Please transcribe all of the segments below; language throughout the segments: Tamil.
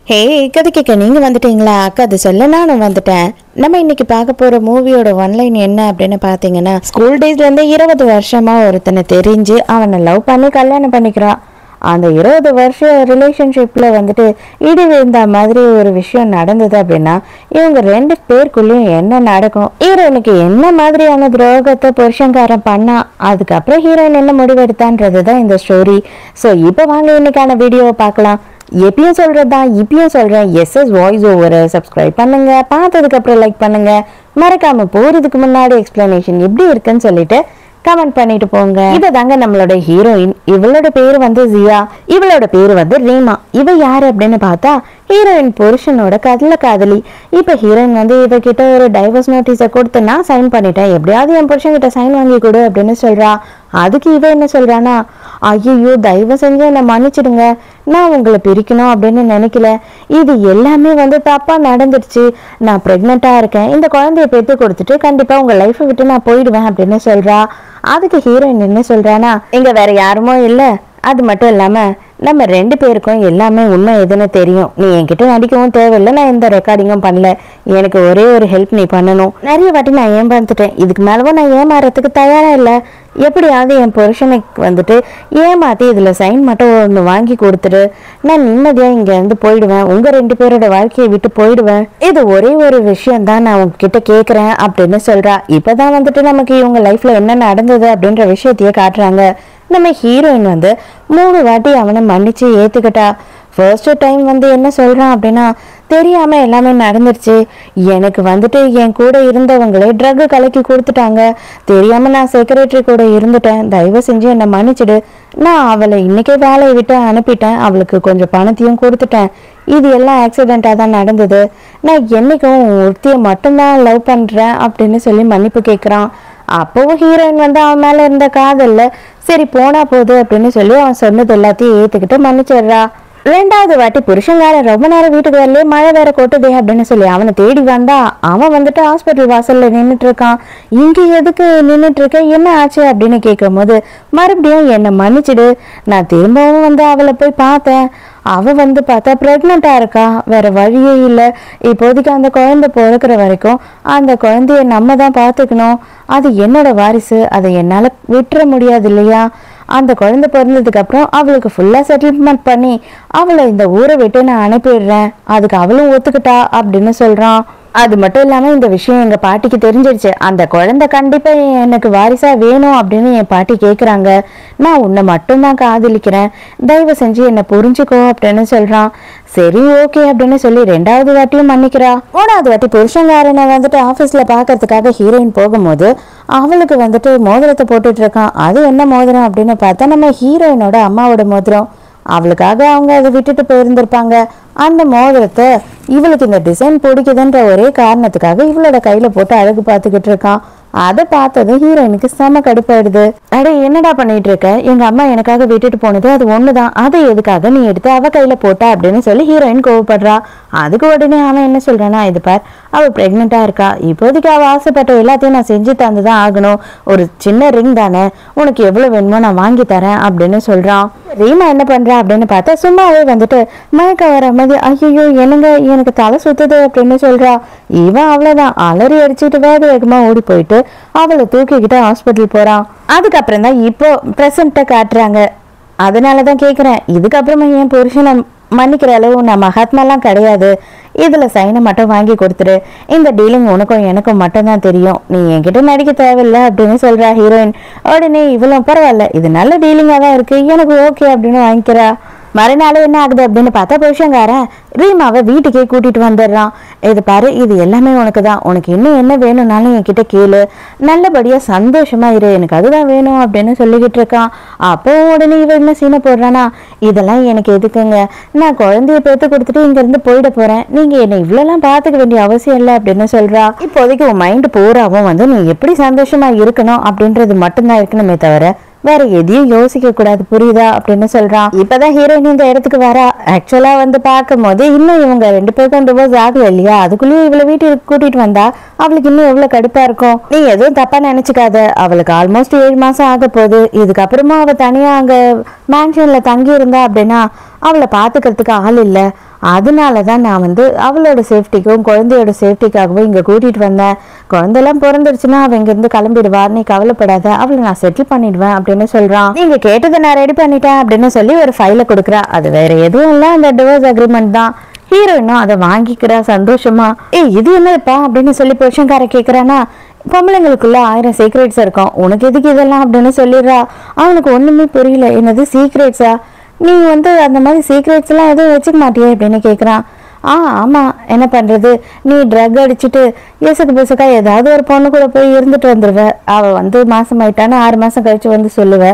ஹே கதை கேட்க நீங்கள் வந்துட்டீங்களா? அக்கா அது சொல்ல நானும் வந்துட்டேன். நம்ம இன்னைக்கு பார்க்க போகிற மூவியோட ஒன்லைன் என்ன அப்படின்னு பார்த்தீங்கன்னா, ஸ்கூல் டேஸ்லேருந்து 20 வருஷமாக ஒருத்தனை தெரிஞ்சு அவனை லவ் பண்ணி கல்யாணம் பண்ணிக்கிறான். அந்த 20 வருஷ ரிலேஷன்ஷிப்பில் வந்துட்டு இடி விழுந்த மாதிரி ஒரு விஷயம் நடந்தது அப்படின்னா, இவங்க 2 பேருக்குள்ளேயும் என்ன நடக்கும், ஹீரோயினுக்கு என்ன மாதிரியான துரோகத்தை புருஷன்காரன் பண்ணா, அதுக்கப்புறம் ஹீரோயின் என்ன முடிவெடுத்தான்றது தான் இந்த ஸ்டோரி. ஸோ இப்போ வாங்க இன்னைக்கான வீடியோவை பார்க்கலாம். எப்பயும் சொல்றதுதான் இப்பயும் சொல்றேன், எஸ்எஸ் வாய்ஸ் ஓவரை சப்ஸ்கிரைப் பண்ணுங்க, பார்த்ததுக்கு லைக் பண்ணுங்க, மறக்காம போறதுக்கு முன்னாடி எக்ஸ்பிளனேஷன் எப்படி இருக்குன்னு சொல்லிட்டு கமெண்ட் பண்ணிட்டு போங்க. இதுதாங்க நம்மளோட ஹீரோயின். இவளோட பேரு வந்து ஜியா, இவளோட பேரு வந்து ரீமா. இவ யாரு அப்படின்னு பார்த்தா ஹீரோயின் புருஷனோட காதலி. இப்ப ஹீரோயின் வந்து இவகிட்ட ஒரு டைவர்ஸ் நோட்டீஸை கொடுத்து நான் சைன் பண்ணிட்டேன், எப்படியாவது என் புருஷன் கிட்ட சைன் வாங்கி கொடு அப்படின்னு சொல்றா. அதுக்கு இவ என்ன சொல்றானா, ஐயோ தயவு செஞ்சு என்னை மன்னிச்சிடுங்க, நான் உங்களை பிரிக்கணும் அப்படின்னு நினைக்கல, இது எல்லாமே வந்து தப்பா நடந்துடுச்சு, நான் பிரெக்னெண்டா இருக்கேன், இந்த குழந்தைய பெற்று கொடுத்துட்டு கண்டிப்பா உங்க லைஃபை விட்டு நான் போயிடுவேன் அப்படின்னு சொல்றா. அதுக்கு ஹீரோயின் என்ன சொல்றானா, இங்க வேற யாருமோ இல்ல, அது மட்டும் இல்லாம நம்ம 2 பேருக்கும் எல்லாமே உண்மை எதுன்னு தெரியும், நீ என்கிட்ட நடிக்கவும் தேவையில்லை, நான் எந்த ரெக்கார்டிங்கும் பண்ணல, எனக்கு ஒரே ஒரு ஹெல்ப் நீ பண்ணணும், நிறைய வாட்டி நான் ஏமாந்துட்டேன், இதுக்கு மேலவும் நான் ஏமாறதுக்கு தயாரா இல்லை, எப்படியாவது என் புருஷனுக்கு வந்துட்டு ஏமாத்தி இதுல சைன் மட்டும் ஒன்று வாங்கி கொடுத்துட்டு நான் நிம்மதியா இங்க இருந்து போயிடுவேன், உங்க 2 பேரோட வாழ்க்கையை விட்டு போயிடுவேன், இது ஒரே ஒரு விஷயம் தான் நான் உங்ககிட்ட கேட்குறேன் அப்படின்னு சொல்றா. இப்பதான் வந்துட்டு நமக்கு இவங்க லைஃப்ல என்ன நடந்தது அப்படின்ற விஷயத்தையே காட்டுறாங்க. நம்ம ஹீரோயின் வந்து 3 வாட்டி அவனை மன்னிச்சு ஏத்துக்கிட்டா. ஃபர்ஸ்ட் டைம் வந்து என்ன சொல்றான் அப்படின்னா, தெரியாம எல்லாமே நடந்துருச்சு, எனக்கு வந்துட்டு என் கூட இருந்தவங்களே ட்ரக் கலக்கி கொடுத்துட்டாங்க, தெரியாம நான் செக்ரட்டரி கூட இருந்துட்டேன், தயவு செஞ்சு என்னை மன்னிச்சிடு, நான் அவளை இன்னைக்கே வேலையை விட்டு அனுப்பிட்டேன், அவளுக்கு கொஞ்சம் பணத்தையும் கொடுத்துட்டேன், இது எல்லாம் ஆக்சிடென்ட்டாக தான் நடந்தது, நான் என்னைக்கும் ஒருத்தியை மட்டும்தான் லவ் பண்றேன் அப்படின்னு சொல்லி மன்னிப்பு கேட்குறான். அப்பவும் ஹீரோயின் வந்து அவன் மேல இருந்த காதல்ல சரி போனா போகுது அப்படின்னு சொல்லி அவன் சொன்னது எல்லாத்தையும் ஏத்துக்கிட்டு மன்னிச்சிடுறா. 2வது வாட்டி புருஷங்காரன் ரொம்ப நேரம் வீட்டுக்கு வரலையே, மழை வேற கொட்டுதே அப்படின்னு சொல்லி அவனை தேடி வந்தா அவன் வந்துட்டு ஹாஸ்பிட்டல் வாசல்ல நின்றுட்டு இருக்கான். இங்க எதுக்கு நின்றுட்டு இருக்க, என்ன ஆச்சு அப்படின்னு கேட்கும் போது, மறுபடியும் என்னை மன்னிச்சிடு, நான் திரும்பவும் வந்து அவளை போய் பார்த்தேன், அவ வந்து பார்த்தா பிரெக்னெண்டா இருக்கா, வேற வழியே இல்லை, இப்போதைக்கு அந்த குழந்தை பிறக்கிற வரைக்கும் அந்த குழந்தைய நம்ம தான் பார்த்துக்கணும், அது என்னோட வாரிசு, அதை என்னால விட்டுற முடியாது இல்லையா, அந்த குழந்தை பிறந்ததுக்கு அப்புறம் அவளுக்கு ஃபுல்லா செட்டில்மெண்ட் பண்ணி அவளை இந்த ஊரை விட்டு நான் அனுப்பிடுறேன், அதுக்கு அவளும் ஒத்துக்கிட்டா அப்படின்னு சொல்றான். அது மட்டும் இல்லாம இந்த விஷயம் எங்க பாட்டிக்கு தெரிஞ்சிருச்சு, அந்த குழந்தை கண்டிப்பா எனக்கு வாரிசா வேணும் அப்படின்னு என் பாட்டி கேக்குறாங்க, நான் உன்னை மட்டும்தான் காதலிக்கிறேன், தயவு செஞ்சு என்னை புரிஞ்சுக்கோ அப்படின்னு சொல்றான். சரி ஓகே அப்படின்னு சொல்லி 2வது வாட்டியும் மன்னிக்கிறா. 3வது வாட்டி புருஷங்காரனை வந்துட்டு ஆபீஸ்ல பாக்குறதுக்காக ஹீரோயின் போகும்போது அவளுக்கு வந்துட்டு மோதிரத்தை போட்டுட்டு இருக்கான். அது என்ன மோதிரம் அப்படின்னு பார்த்தா நம்ம ஹீரோயினோட அம்மாவோட மோதிரம். அவளுக்காக அவங்க அதை விட்டுட்டு போயிருந்திருப்பாங்க. அந்த மோதிரத்தை இவளுக்கு இந்த டிசைன் பிடிக்குதுன்ற ஒரே காரணத்துக்காக இவளோட கையில போட்டு அழகு பார்த்துக்கிட்டு இருக்கான். அதை பார்த்தது ஹீரோயினுக்கு செம கடுப்பாயிடுது. அடே என்னடா பண்ணிட்டு இருக்க, எங்க அம்மா எனக்காக விட்டுட்டு போனது அது ஒண்ணுதான், அதை எதுக்காக நீ எடுத்து அவ கையில போட்டா அப்படின்னு சொல்லி ஹீரோயின் கோவப்படுறா. அதுக்கு உடனே அவன் என்ன சொல்றானா, இது பார் அவ பிரெக்னெண்டா இருக்கா, இப்போதைக்கு அவ ஆசைப்பட்ட எல்லாத்தையும் நான் செஞ்சு தந்துதான் ஆகணும், ஒரு சின்ன ரிங் தானே, உனக்கு எவ்வளவு வேணுமோ நான் வாங்கி தரேன் அப்படின்னு சொல்றான். ரீமா என்ன பண்றா அப்படின்னு பார்த்தா சும்மாவே வந்துட்டு மயக்க வர மாதிரி, ஐயோ என்னங்க எனக்கு தலை சுத்துது அப்படின்னு சொல்றா. இவன் அவ்வளவுதான் அலறி அடிச்சுட்டு வேக வேகமா ஓடி போயிட்டு அவளை தூக்கிக்கிட்டு ஹாஸ்பிட்டல் போறான். அதுக்கப்புறம் தான் இப்போ பிரசன்ட்ட காட்டுறாங்க. அதனாலதான் கேக்குறேன், இதுக்கப்புறமா என் புருஷனை மன்னிக்கிற அளவு நான் மகாத்மாலாம் கிடையாது, இதுல சைனை மட்டும் வாங்கி கொடுத்துரு, இந்த டீலிங் உனக்கும் எனக்கும் மட்டும் தான் தெரியும், நீ என்கிட்ட நடிக்க தேவையில்லை அப்படின்னு சொல்றா ஹீரோயின். உடனே இவ்வளவு பரவாயில்ல, இது நல்ல டீலிங்கா தான் இருக்கு, எனக்கு ஓகே அப்படின்னு வாங்கிக்கிறா. மறுநாள் என்ன ஆகுது அப்படின்னு பார்த்தா புருஷங்காரன் ரீமாவை வீட்டுக்கே கூட்டிட்டு வந்துடுறான். இது பாரு, இது எல்லாமே உனக்கு தான், உனக்கு இன்னும் என்ன வேணும்னாலும் என்கிட்ட கேளு, நல்லபடியா சந்தோஷமா இரு, எனக்கு அதுதான் வேணும் அப்படின்னு சொல்லிக்கிட்டு இருக்கான். அப்போ உடனே இவ என்ன சீனை போடுறானா, இதெல்லாம் எனக்கு எதுக்குங்க, நான் குழந்தைய பெற்று கொடுத்துட்டு இங்க இருந்து போயிட போறேன், நீங்க என்னை இவ்வளவுலாம் பாத்துக்க வேண்டிய அவசியம் இல்லை அப்படின்னு சொல்றா. இப்போதைக்கு உன் மைண்ட் பூராவும் வந்து நீ எப்படி சந்தோஷமா இருக்கணும் அப்படின்றது மட்டும்தான் இருக்கணுமே தவிர வேற எதையும் யோசிக்க கூடாது, புரியுதா அப்படின்னு சொல்றான். இப்பதான் ஹீரோயின் இந்த இடத்துக்கு வரா. ஆக்சுவலா வந்து பார்க்கும் போது இன்னும் இவங்க 2 பேருக்கும் டிவோர்ஸ் ஆகல இல்லையா, அதுக்குள்ளேயே இவளை வீட்டுக்கு கூட்டிட்டு வந்தா அவளுக்கு இன்னும் எவ்வளவு கடுப்பா இருக்கும். நீ எதுவும் தப்பா நினைச்சுக்காத, அவளுக்கு ஆல்மோஸ்ட் 7 மாசம் ஆக போகுது, இதுக்கப்புறமா அவ தனியா அங்க மேன்ஷன்ல தங்கி இருந்தா அப்படின்னா அவளை பாத்துக்கிறதுக்கு ஆள் இல்ல, அதனாலதான் நான் வந்து அவளோட சேஃப்டிக்கும் குழந்தையோட சேஃப்டிக்காகவும் இங்க கூட்டிட்டு வந்தேன். குழந்தைலாம் பிறந்துருச்சுன்னா அவ இங்க இருந்து கிளம்பிடுவா, நீ கவலைப்படாத, அவளை நான் செட்டில் பண்ணிடுவேன் அப்படின்னு சொல்றான். நீங்க கேட்டதை நான் ரெடி பண்ணிட்டேன் அப்படின்னு சொல்லி ஒரு ஃபைலை கொடுக்குறா. அது வேற எதுவும் இல்ல, அந்த டிவோர்ஸ் அக்ரிமெண்ட் தான். ஹீரோயினும் அதை வாங்கிக்கிறா சந்தோஷமா. இது என்னப்பா அப்படின்னு சொல்லி புருஷன்கார கேக்குறானா, பொம்பளைங்களுக்குள்ள 1000 சீக்ரெட்ஸ் இருக்கும், உனக்கு எதுக்கு இதெல்லாம் அப்படின்னு சொல்லிடுறா. அவனுக்கு ஒண்ணுமே புரியல. என்னது சீக்ரெட்ஸா, நீ வந்து அந்த மாதிரி சீக்ரெட்ஸ் எல்லாம் எதுவும் வச்சுக்க மாட்டியே அப்படின்னு கேக்குறான். ஆமா, என்ன பண்றது, நீ ட்ரக் அடிச்சுட்டு எசுக்கு பிசுக்கா ஏதாவது ஒரு பொண்ணு கூட போய் இருந்துட்டு வந்துடுவ. அவ வந்து மாசம் ஆயிட்டான்னு 6 மாசம் கழிச்சு வந்து சொல்லுவ.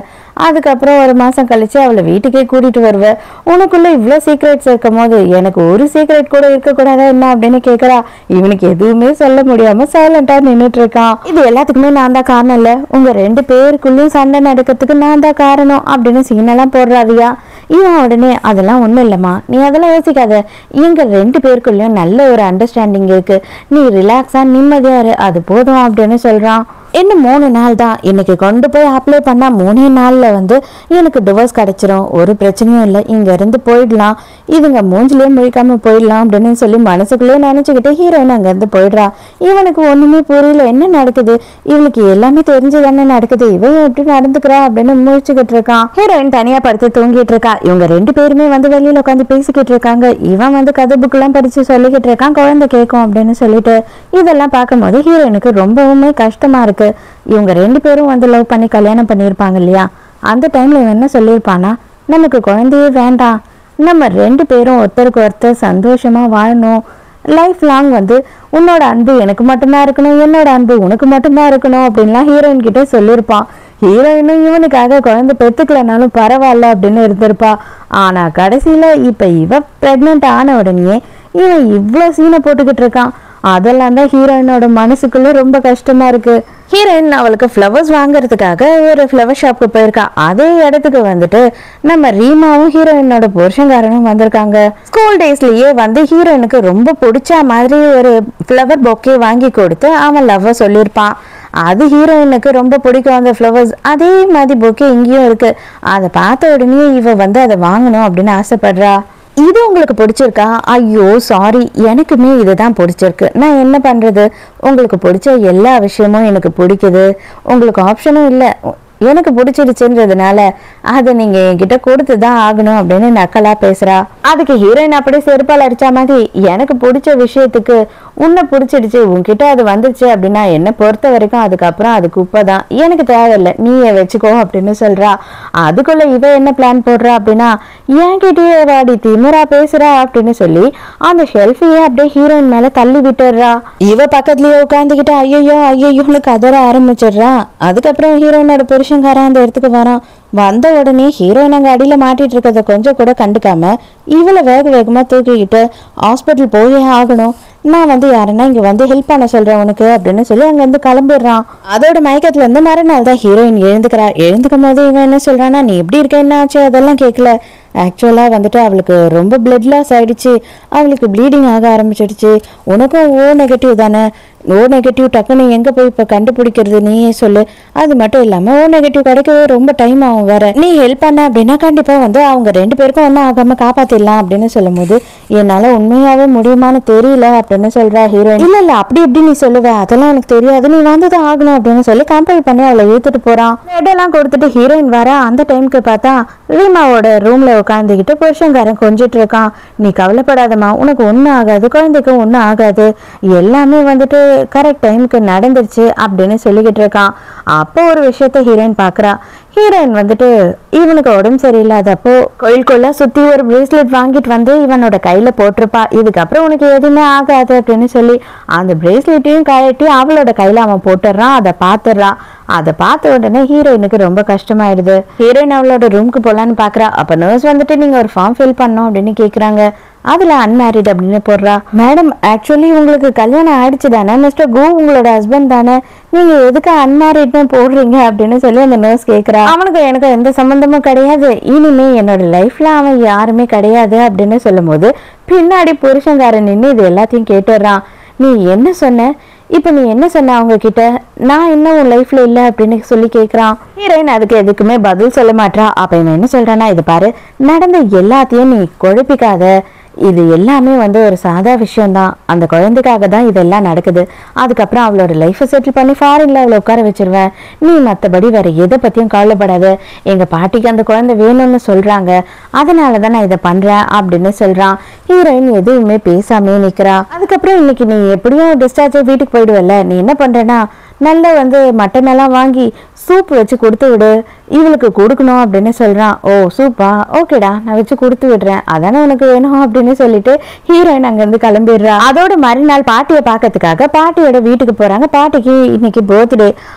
அதுக்கப்புறம் 1 மாசம் கழிச்சு அவளை வீட்டுக்கே கூட்டிட்டு வருவ. உனக்குள்ள இவ்வளவு சீக்ரெட்ஸ் இருக்கும் போது எனக்கு ஒரு சீக்ரெட் கூட இருக்கக்கூடாதா என்ன அப்படின்னு கேக்குறா. இவனுக்கு எதுவுமே சொல்ல முடியாம சைலண்டா நின்றுட்டு இருக்கான். இது எல்லாத்துக்குமே நான் தான் காரணம் இல்ல, உங்க 2 பேருக்குள்ளயும் சண்டை நடக்கிறதுக்கு நான் தான் காரணம் அப்படின்னு சீனெல்லாம் போடுறாதியா. இவன் உடனே அதெல்லாம் ஒண்ணும் இல்லம்மா, நீ அதெல்லாம் யோசிக்காத, எங்க 2 பேருக்குள்ளயும் நல்ல ஒரு அண்டர்ஸ்டாண்டிங் இருக்கு, நீ ரிலாக்ஸா நிம்மதியா இரு, அது போதும் அப்படின்னு சொல்றான். இன்னும் 3 நாள் தான், இன்னைக்கு கொண்டு போய் அப்ளை பண்ணா 3 நாள்ல வந்து எனக்கு டிவோர்ஸ் கிடைச்சிரும், ஒரு பிரச்சனையும் இல்லை, இங்க இருந்து போயிடலாம், இதுங்க மூஞ்சிலேயே முழிக்காம போயிடலாம் அப்படின்னு சொல்லி மனசுக்குள்ளே நினைச்சுக்கிட்டு ஹீரோயின் அங்க இருந்து போயிடுறா. இவனுக்கு ஒண்ணுமே புரியல, என்ன நடக்குது, இவனுக்கு எல்லாமே தெரிஞ்சுதானே நடக்குது, இவன் எப்படி நடந்துக்கிறா அப்படின்னு முழிச்சுக்கிட்டு இருக்கான். ஹீரோயின் தனியா படுத்து தூங்கிட்டு இருக்கா. இவங்க 2 பேருமே வந்து வெளியில உட்காந்து பேசிக்கிட்டு இருக்காங்க. இவன் வந்து கதை புக் எல்லாம் படிச்சு சொல்லிக்கிட்டு இருக்கான், குழந்தை கேட்கும் அப்படின்னு சொல்லிட்டு. இதெல்லாம் பார்க்கும்போது ஹீரோயினுக்கு ரொம்பவுமே கஷ்டமா இருக்கு. இவங்க 2 பேரும் வந்து லவ் பண்ணி கல்யாணம் பண்ணியிருப்பாங்க இல்லையா, அந்த டைம்ல இவன் என்ன சொல்லியிருப்பானா, நமக்கு குழந்தையே வேண்டாம், நம்ம 2 பேரும் ஒருத்தருக்கு ஒருத்தர் சந்தோஷமா வாழணும், லைஃப் லாங் வந்து உன்னோட அன்பு எனக்கு மட்டும்தான் இருக்கணும், என்னோட அன்பு உனக்கு மட்டும்தான் இருக்கணும் அப்படின்லாம் ஹீரோயின் கிட்ட சொல்லியிருப்பான். ஹீரோயினும் இவனுக்காக குழந்தை பெத்துக்கலனாலும் பரவாயில்ல அப்படின்னு இருந்திருப்பா. ஆனா கடைசியில இப்ப இவ பிரெக்னென்ட் ஆன உடனே இவன் இவ்வளவு சீனை போட்டுக்கிட்டு இருக்கான். அதெல்லாம் தான் ஹீரோயினோட மனசுக்குள்ள ரொம்ப கஷ்டமா இருக்கு. ஹீரோயின் அவளுக்கு ஃப்ளவர்ஸ் வாங்குறதுக்காக ஒரு ஃப்ளவர் ஷாப்புக்கு போயிருக்கா. அதே இடத்துக்கு வந்துட்டு நம்ம ரீமாவும் ஹீரோயினோட புருஷன்காரனும் வந்திருக்காங்க. ஸ்கூல் டேஸ்லயே வந்து ஹீரோயினுக்கு ரொம்ப பிடிச்ச மாதிரி ஒரு ஃப்ளவர் பொக்கே வாங்கி கொடுத்து அவன் லவ் சொல்லியிருப்பான். அது ஹீரோயினுக்கு ரொம்ப பிடிக்கும் அந்த ஃப்ளவர்ஸ். அதே மாதிரி பொக்கே இங்கேயும் இருக்கு. அதை பார்த்த உடனே இவ வந்து அதை வாங்கணும் அப்படின்னு ஆசைப்படுறா. இது உங்களுக்கு பிடிச்சிருக்கா? ஐயோ சாரி, எனக்குமே இதுதான் பிடிச்சிருக்கு, நான் என்ன பண்றது, உங்களுக்கு பிடிச்ச எல்லா விஷயமும் எனக்கு பிடிக்குது, உங்களுக்கு ஆப்ஷனும் இல்லை, எனக்கு பிடிச்சிருச்சுன்றதுனால அதை நீங்க என்கிட்ட கொடுத்துதான் ஆகணும் அப்படின்னு நக்கலா பேசுறா. அதுக்கு ஹீரோயின் அப்படியே செருப்பால் அடிச்சா மாதிரி, எனக்கு பிடிச்ச விஷயத்துக்கு உன்னை பிடிச்சிடுச்சு, உன்கிட்ட அது வந்துருச்சு அப்படின்னா என்ன பொறுத்த வரைக்கும் அதுக்கப்புறம் அது குப்பை தான், எனக்கு தேவையில்லை, நீயே வச்சுக்கோ அப்படின்னு சொல்றா. அதுக்குள்ள இவ என்ன பிளான் போடுறா அப்படின்னா, என்கிட்டயே வாடி திமுறா பேசுறா அப்படின்னு சொல்லி அந்த ஷெல்ஃபையே அப்படியே ஹீரோயின் மேல தள்ளி விட்டுடுறா. இவ பக்கத்துலயே உட்காந்துக்கிட்டு ஐயோ ஐயோன்னு கதற ஆரம்பிச்சிடுறா. அதுக்கப்புறம் ஹீரோயினோட புருஷன்காரன் அந்த இடத்துக்கு வரான். வந்த உடனே ஹீரோயின் அங்க அடியில மாட்டிட்டு இருக்கிறத கொஞ்சம் கூட கண்டுக்காம இவளை வேகமா தூக்கிக்கிட்டு ஹாஸ்பிட்டல் போயே ஆகணும், நான் வந்து யாருன்னா இங்க வந்து ஹெல்ப் பண்ண சொல்றேன் உனக்கு அப்படின்னு சொல்லி அங்க இருந்து கிளம்பிடுறான். அதோட மயக்கத்துல இருந்து மறுநாள் தான் ஹீரோயின் எழுந்துக்கிறா. எழுந்துக்கும் போது இவன் என்ன சொல்றான்னா, நீ எப்படி இருக்க, என்ன ஆச்சு, அதெல்லாம் கேட்கல, ஆக்சுவலாக வந்துட்டு அவளுக்கு ரொம்ப பிளட் லாஸ் ஆயிடுச்சு, அவளுக்கு ப்ளீடிங் ஆக ஆரம்பிச்சிடுச்சு, உனக்கும் ஓ நெகட்டிவ் தானே, ஓ நெகட்டிவ் டக்குன்னு எங்கே போய் இப்போ கண்டுபிடிக்கிறது நீயே சொல்லு, அது மட்டும் இல்லாமல் ஓ நெகட்டிவ் கிடைக்கவே ரொம்ப டைம் ஆகும் வேற, நீ ஹெல்ப் பண்ண அப்படின்னா கண்டிப்பாக வந்து அவங்க 2 பேருக்கும் ஒன்றும் ஆகாமல் காப்பாற்றிடலாம் அப்படின்னு சொல்லும் போது என்னால் உண்மையாகவே முடியுமான்னு தெரியல அப்படின்னு சொல்கிறா ஹீரோயின். இல்லை அப்படி எப்படி நீ சொல்லுவேன், அதெல்லாம் எனக்கு தெரியாது, நீ வந்துதான் ஆகணும் அப்படின்னு சொல்லி கம்பல் பண்ணி அவளை இழுத்துட்டு போகிறான். இடெல்லாம் கொடுத்துட்டு ஹீரோயின் வர அந்த டைமுக்கு பார்த்தா ரீமாவோட ரூம்ல உட்காந்துக்கிட்டு புருஷன்காரன் கொஞ்சிட்டு இருக்கான். நீ கவலைப்படாதம்மா, உனக்கு ஒன்றும் ஆகாது, குழந்தைக்கும் ஒன்றும் ஆகாது, எல்லாமே வந்துட்டு கரெக்ட் டைமுக்கு நடந்துருச்சு அப்படின்னு சொல்லிக்கிட்டு இருக்கான். அப்போ ஒரு விஷயத்த ஹீரோயின் பாக்குறா. ஹீரோயின் வந்துட்டு இவனுக்கு உடம்பு சரியில்லாதப்போ கோயிலுக்குள்ள சுத்தி ஒரு பிரேஸ்லெட் வாங்கிட்டு வந்து இவனோட கையில போட்டிருப்பா. இதுக்கப்புறம் உனக்கு எதுவுமே ஆகாது அப்படின்னு சொல்லி அந்த பிரேஸ்லெட்டையும் கழட்டி அவளோட கையில அவன் போட்டுடுறான். அதை பாத்துடுறான். அதை பார்த்த உடனே ஹீரோயினுக்கு ரொம்ப கஷ்டமாயிடுது. ஹீரோயின் அவளோட ரூமுக்கு போலான்னு பாக்குறா. அப்ப நர்ஸ் வந்துட்டு நீங்க ஒரு ஃபார்ம் ஃபில் பண்ணோம் அப்படின்னு கேக்குறாங்க. அதுல அன்மேரிட் அப்படின்னு போடுறா. மேடம் ஆக்சுவலி உங்களுக்கு கல்யாணம் ஆயிடுச்சு தானே, மிஸ்டர் கோ உங்களோட ஹஸ்பண்ட் தானே, நீங்க எதுக்கு அன்மேரிட்னு போடுறீங்க அப்படின்னு சொல்லி அந்த நர்ஸ் கேக்குறா. அவனுக்கு எனக்கு எந்த சம்பந்தமும் கிடையாது, இனிமே என்னோட லைஃப்ல அவன் யாருமே கிடையாது அப்படின்னு சொல்லும் போது பின்னாடி புருஷன்காரன் நின்று இது எல்லாத்தையும் கேட்டுடுறான். நீ என்ன சொன்ன, இப்ப நீ என்ன சொன்ன அவங்க கிட்ட, நான் இன்னும் உன் லைஃப்ல இல்ல அப்படின்னு சொல்லி கேக்குறான். ஹீரோயின் அதுக்கு எதுக்குமே பதில் சொல்ல மாட்டா. அப்ப இவன் என்ன சொல்றானா, இது பாரு, நடந்த எல்லாத்தையும் நீ குழப்பிக்காத, இது எல்லாமே வந்து ஒரு சாதா விஷயம்தான், அந்த குழந்தைக்காக தான் இதெல்லாம் நடக்குது. அதுக்கப்புறம் அவளோட லைஃப்பை செட்டில் பண்ணி ஃபாரின்ல அவளை உட்கார வச்சிருவேன். நீ மற்றபடி வேற எதை பத்தியும் கவலைப்படாத. எங்க பாட்டிக்கு அந்த குழந்தை வேணும்னு சொல்றாங்க, அதனாலதான் நான் இதை பண்றேன் அப்படின்னு சொல்றான். ஹீரோயின் எதுவுமே பேசாமே நிக்கிறா. அதுக்கப்புறம் இன்னைக்கு நீ எப்படியும் டிஸ்சார்ஜ் வீட்டுக்கு போயிடுவல்ல, நீ என்ன பண்றேன்னா நல்லா வந்து மட்டன் எல்லாம் வாங்கி சூப் வச்சு கொடுத்து விடு, இவளுக்கு கொடுக்கணும் அப்படின்னு சொல்றான். ஓ சூப்பா, ஓகேடா நான் வச்சு கொடுத்து விடுறேன், அதானே உனக்கு வேணும் அப்படின்னு சொல்லிட்டு ஹீரோயின் அங்கிருந்து கிளம்பிடுறா. அதோட மறுநாள் பாட்டியை பார்க்கறதுக்காக பாட்டியோட வீட்டுக்கு போறாங்க. பாட்டிக்கு இன்னைக்கு பர்த்டே.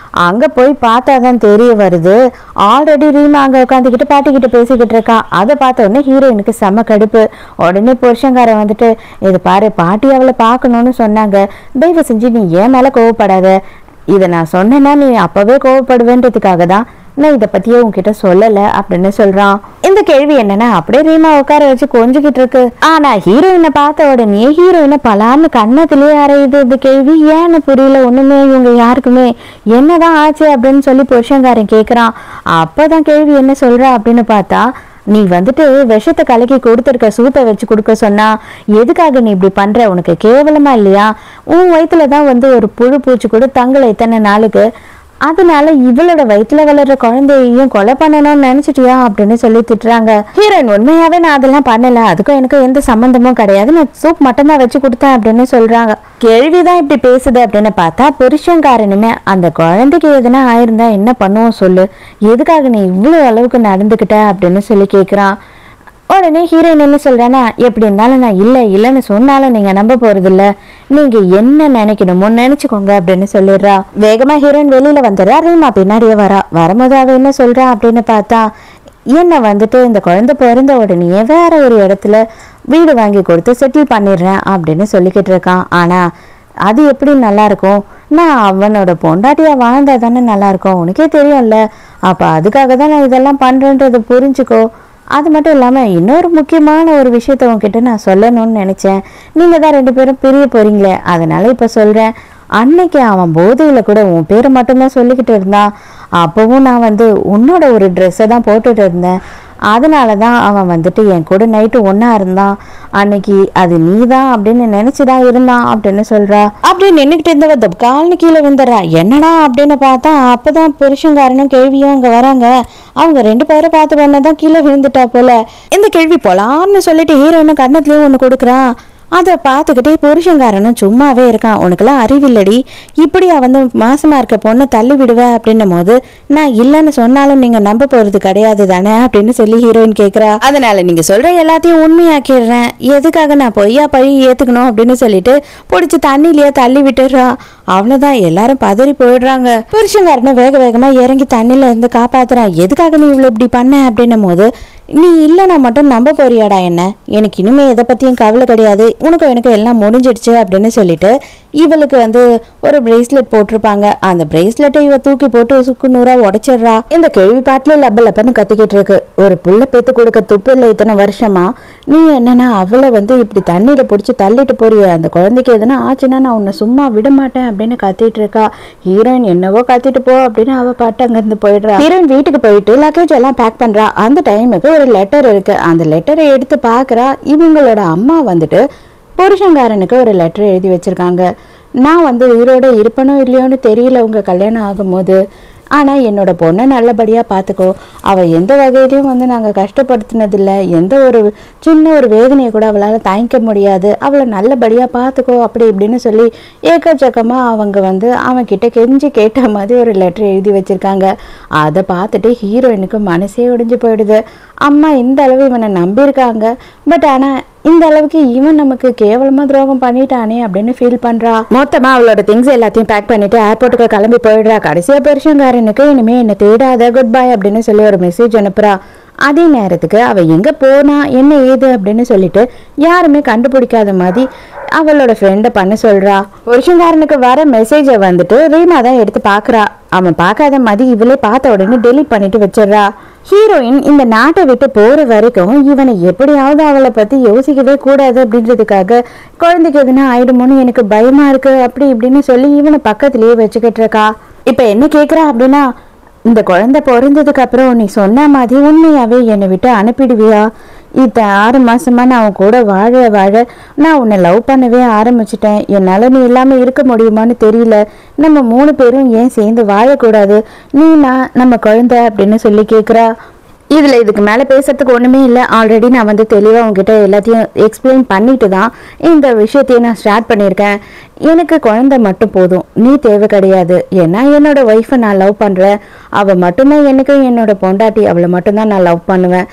அங்க போய் பார்த்தாதான் தெரிய வருது, ஆல்ரெடி ரீமா அங்க உட்காந்துக்கிட்டு பாட்டி கிட்ட பேசிக்கிட்டு இருக்கா. அதை பார்த்த உடனே ஹீரோயினுக்கு செம கடுப்பு. உடனே புருஷங்காரன் வந்துட்டு, இது பாரு பாட்டி அவளை பார்க்கணும்னு சொன்னாங்க, தயவு செஞ்சு நீ ஏன் மேல கோவப்படாத, இதை நான் சொன்னேன்னா நீ அப்பவே கோவப்படுவேன்றதுக்காக தான் நான் இதை பத்தியே உன்கிட்ட சொல்லல அப்படின்னு சொல்றான். இந்த கேள்வி என்னன்னா அப்படியே ரீமா உட்கார வச்சு கொஞ்சிக்கிட்டு இருக்கு. ஆனா ஹீரோயினை பார்த்த உடனே ஹீரோயினை பலான்னு கண்ணத்திலேயே அறையுது. இந்த கேள்வி ஏன்னு புரியல ஒண்ணுமே இவங்க யாருக்குமே. என்னதான் ஆச்சு அப்படின்னு சொல்லி புருஷங்காரன் கேக்குறான். அப்பதான் கேள்வி என்ன சொல்றா அப்படின்னு பார்த்தா, நீ வந்துட்டு விஷத்தை கலக்கி கொடுத்துருக்க சூப்பை வச்சு கொடுக்க சொன்னா எதுக்காக நீ இப்படி பண்ற, உனக்கு கேவலமா இல்லையா, உன் வயிற்றுலதான் வந்து ஒரு புழு பூச்சி கூட தங்களை இத்தனை நாளுக்கு, அதனால இவளோட வயிற்றுல வளர்ற குழந்தையையும் கொலை பண்ணணும்னு நினைச்சிட்டியா அப்படின்னு சொல்லி திட்டுறாங்க. ஹீரோயின் உண்மையாவே நான் அதெல்லாம் பண்ணல, அதுக்கும் எனக்கு எந்த சம்பந்தமும் கிடையாது, நான் சூப் மட்டும் தான் வச்சு கொடுத்தேன் அப்படின்னு சொல்றாங்க. கேள்விதான் இப்படி பேசுது அப்படின்னு பார்த்தா புருஷன்காரனுமே அந்த குழந்தைக்கு எதுனா ஆயிருந்தா என்ன பண்ணுவோம் சொல்லு, எதுக்காக நீ இவ்வளவு அளவுக்கு நடந்துக்கிட்ட அப்படின்னு சொல்லி கேக்குறான். உடனே ஹீரோயின் என்ன சொல்றானா, எப்படி இருந்தாலும் நான் இல்லைன்னு சொன்னாலும் நீங்க நம்ப போறது இல்ல, நீங்க என்ன நினைக்கணுமோ நினைச்சுக்கோங்க அப்படின்னு சொல்லிடுறா. வேகமா ஹீரோயின் வெளியில வந்துடுறா. ரீமா பின்னாடியே வரும்போது அவ என்ன சொல்றா அப்படின்னு பார்த்தா, என்ன வந்துட்டு இந்த குழந்தை பிறந்த உடனே வேற ஒரு இடத்துல வீடு வாங்கி கொடுத்து செட்டில் பண்ணிடுறேன் அப்படின்னு சொல்லிக்கிட்டு இருக்கான். ஆனா அது எப்படி நல்லா இருக்கும், நான் அவனோட பொண்டாட்டியா வாழ்ந்தா தானே நல்லா இருக்கும், உனக்கே தெரியும்ல, அப்ப அதுக்காக தான் நான் இதெல்லாம் பண்றேன்றதை புரிஞ்சுக்கோ. அது மட்டும் இல்லாமல் இன்னொரு முக்கியமான ஒரு விஷயத்த உங்ககிட்ட நான் சொல்லணும்னு நினச்சேன், நீங்கள் தான் 2 பேரும் பிரிய போகிறீங்களே, அதனால் இப்போ சொல்கிறேன். அன்னைக்கு அவன் போதையில் கூட உன் பேரை மட்டும்தான் சொல்லிக்கிட்டு இருந்தான், அப்போவும் நான் வந்து உன்னோட ஒரு ட்ரெஸ்ஸை தான் போட்டுட்டு இருந்தேன், அதனால தான் அவன் வந்துட்டு என் கூட நைட்டு ஒன்றா இருந்தான், அன்னைக்கு அது நீ தான் அப்படின்னு நினச்சிதான் இருந்தான் அப்படின்னு சொல்கிறா. அப்படி நின்றுக்கிட்டு இருந்தவ கால்னு கீழே விந்துடுறா. என்னடா அப்படின்னு பார்த்தா அப்போதான் புருஷங்காரனும் கேள்வியும் அங்கே வராங்க. அவங்க 2 பேரும் பார்த்து பண்ணதான் கீழே விழுந்துட்டா போல. இந்த கேள்வி போலான்னு சொல்லிட்டு ஹீரோயினும் கண்ணத்துலேயும் ஒன்று கொடுக்குறான். அதை பார்த்துக்கிட்டே புருஷங்காரனும் சும்மாவே இருக்கான். உனக்கெல்லாம் அறிவில்லடி, இப்படியா வந்து மாசமா இருக்க பொண்ணை தள்ளி விடுவேன் அப்படின்னும் போது நான் இல்லைன்னு சொன்னாலும் நீங்க நம்ப போறது கிடையாது தானே அப்படின்னு சொல்லி ஹீரோயின் கேட்குறா. அதனால நீங்க சொல்ற எல்லாத்தையும் உண்மையாக்கிடுறேன், எதுக்காக நான் பொய்யா பழி ஏத்துக்கணும் அப்படின்னு சொல்லிட்டு பிடிச்சி தண்ணிலேயே தள்ளி விட்டுடுறா. அவ்வளவுதான், எல்லாரும் பதறி போயிடுறாங்க. புருஷங்காரனும் வேக வேகமா இறங்கி தண்ணியில இருந்து காப்பாத்துறான். எதுக்காக நீ இவ்வளவு இப்படி பண்ண அப்படின்னும் போது, நீ இல்லைன்னா மட்டும் நம்ப போறியாடா என்ன, எனக்கு இனிமே எதை பத்தியும் கவலை கிடையாது, உனக்கும் எனக்கு எல்லாம் முடிஞ்சிடுச்சு அப்படின்னு சொல்லிட்டு இவளுக்கு வந்து ஒரு பிரேஸ்லெட் போட்டிருப்பாங்க. அந்த பிரேஸ்லெட்டை இவ தூக்கி போட்டு சுக்கு நூறா உடைச்சிடுறா. இந்த கேள்வி பாட்டுல லப்ப லப்பன்னு கத்திக்கிட்டு இருக்கு. ஒரு புள்ள பேத்து கொடுக்க துப்பு இல்லை இத்தனை வருஷமா, நீ என்னன்னா அவளை வந்து இப்படி தண்ணியில பிடிச்சி தள்ளிட்டு போறிய, அந்த குழந்தைக்கு எதுனா ஆச்சுன்னா நான் உன்னை சும்மா விட மாட்டேன் அப்படின்னு கத்திட்டு இருக்கா. ஹீரோயின் என்னவோ கத்திட்டு போ அப்படின்னு அவ பாட்டு அங்கிருந்து போயிடுறா. ஹீரோயின் வீட்டுக்கு போயிட்டு லக்கேஜ் எல்லாம் பேக் பண்றா. அந்த டைமுக்கு ஒரு லெட்டர் இருக்கு. அந்த லெட்டரை எடுத்து பாக்குறா. இவங்களோட அம்மா வந்துட்டு புருஷங்காரனுக்கு ஒரு லெட்டர் எழுதி வச்சிருக்காங்க. நான் வந்து உயிரோட இருப்பனோ இல்லையோன்னு தெரியல உங்க கல்யாணம் ஆகும்போது, ஆனால் என்னோட பொண்ணை நல்லபடியாக பார்த்துக்கோ, அவள் எந்த வகையிலையும் வந்து நாங்கள் கஷ்டப்படுத்தினதில்லை, எந்த ஒரு சின்ன ஒரு வேதனையை கூட அவளால் தாங்கிக்க முடியாது, அவளை நல்லபடியாக பார்த்துக்கோ அப்படி இப்படின்னு சொல்லி ஏக்கச்சக்கமாக அவங்க வந்து அவன்கிட்ட கெஞ்சி கேட்ட மாதிரி ஒரு லெட்டர் எழுதி வச்சுருக்காங்க. அதை பார்த்துட்டு ஹீரோயினுக்கு மனசே உடைஞ்சு போயிடுது. அம்மா இந்த அளவு இவனை நம்பியிருக்காங்க, பட் ஆனால் இந்த அளவுக்கு இவன் நமக்கு கேவலமா துரோகம் பண்ணிட்டானே அப்படின்னு ஃபீல் பண்றா. மொத்தமா அவளோட திங்ஸ் எல்லாத்தையும் பேக் பண்ணிட்டு ஏர்போர்ட்டுக்கு கிளம்பி போயிடுறா. கடைசியா புருஷங்காரனுக்கு இனிமே என்ன தேடாத, குட் பை அப்படின்னு சொல்லி ஒரு மெசேஜ் அனுப்புறா. அதே நேரத்துக்கு அவ எங்க போனா என்ன ஏது அப்படின்னு சொல்லிட்டு யாருமே கண்டுபிடிக்காத மாதிரி அவளோட ஃப்ரெண்டை பண்ண சொல்றா. புருஷங்காரனுக்கு வர மெசேஜை வந்துட்டு ரீமா தான் எடுத்து பாக்குறா. அவன் பார்க்காத மாதிரி இவளே பார்த்த உடனே டெலீட் பண்ணிட்டு வச்சிடறா. ஹீரோயின் இந்த நாட்டை விட்டு போற வரைக்கும் இவனை எப்படியாவது அவளை பத்தி யோசிக்கவே கூடாது அப்படின்றதுக்காக குழந்தைக்கு எதுனா ஆயிடுமோன்னு எனக்கு பயமா இருக்கு அப்படி இப்படின்னு சொல்லி இவனை பக்கத்திலேயே வச்சுக்கிட்டு இருக்கா. இப்ப என்ன கேக்குறா அப்படின்னா, இந்த குழந்தை பிறந்ததுக்கு அப்புறம் நீ சொன்ன மாதிரி உண்மையாவே என்னை விட்டு அனுப்பிடுவியா, இத்தனை 6 மாசமா நான் அவன் கூட வாழ நான் உன்னை லவ் பண்ணவே ஆரம்பிச்சிட்டேன். என்னால நீ இல்லாம இருக்க முடியுமான்னு தெரியல. நம்ம 3 பேரும் ஏன் சேர்ந்து வாழக்கூடாது? நம்ம குழந்தை அப்படின்னு சொல்லி கேட்குறா. இதுக்கு மேலே பேசுறதுக்கு ஒன்றுமே இல்லை. ஆல்ரெடி நான் வந்து தெளிவாக உங்ககிட்ட எல்லாத்தையும் எக்ஸ்பிளைன் பண்ணிட்டு தான் இந்த விஷயத்தையும் நான் ஸ்டார்ட் பண்ணியிருக்கேன். எனக்கு குழந்தை மட்டும் போதும், நீ தேவை கிடையாது. ஏன்னா என்னோட ஒய்ஃபை நான் லவ் பண்ணுறேன். அவள் மட்டும்தான் எனக்கு என்னோட பொண்டாட்டி, அவளை மட்டும்தான் நான் லவ் பண்ணுவேன்.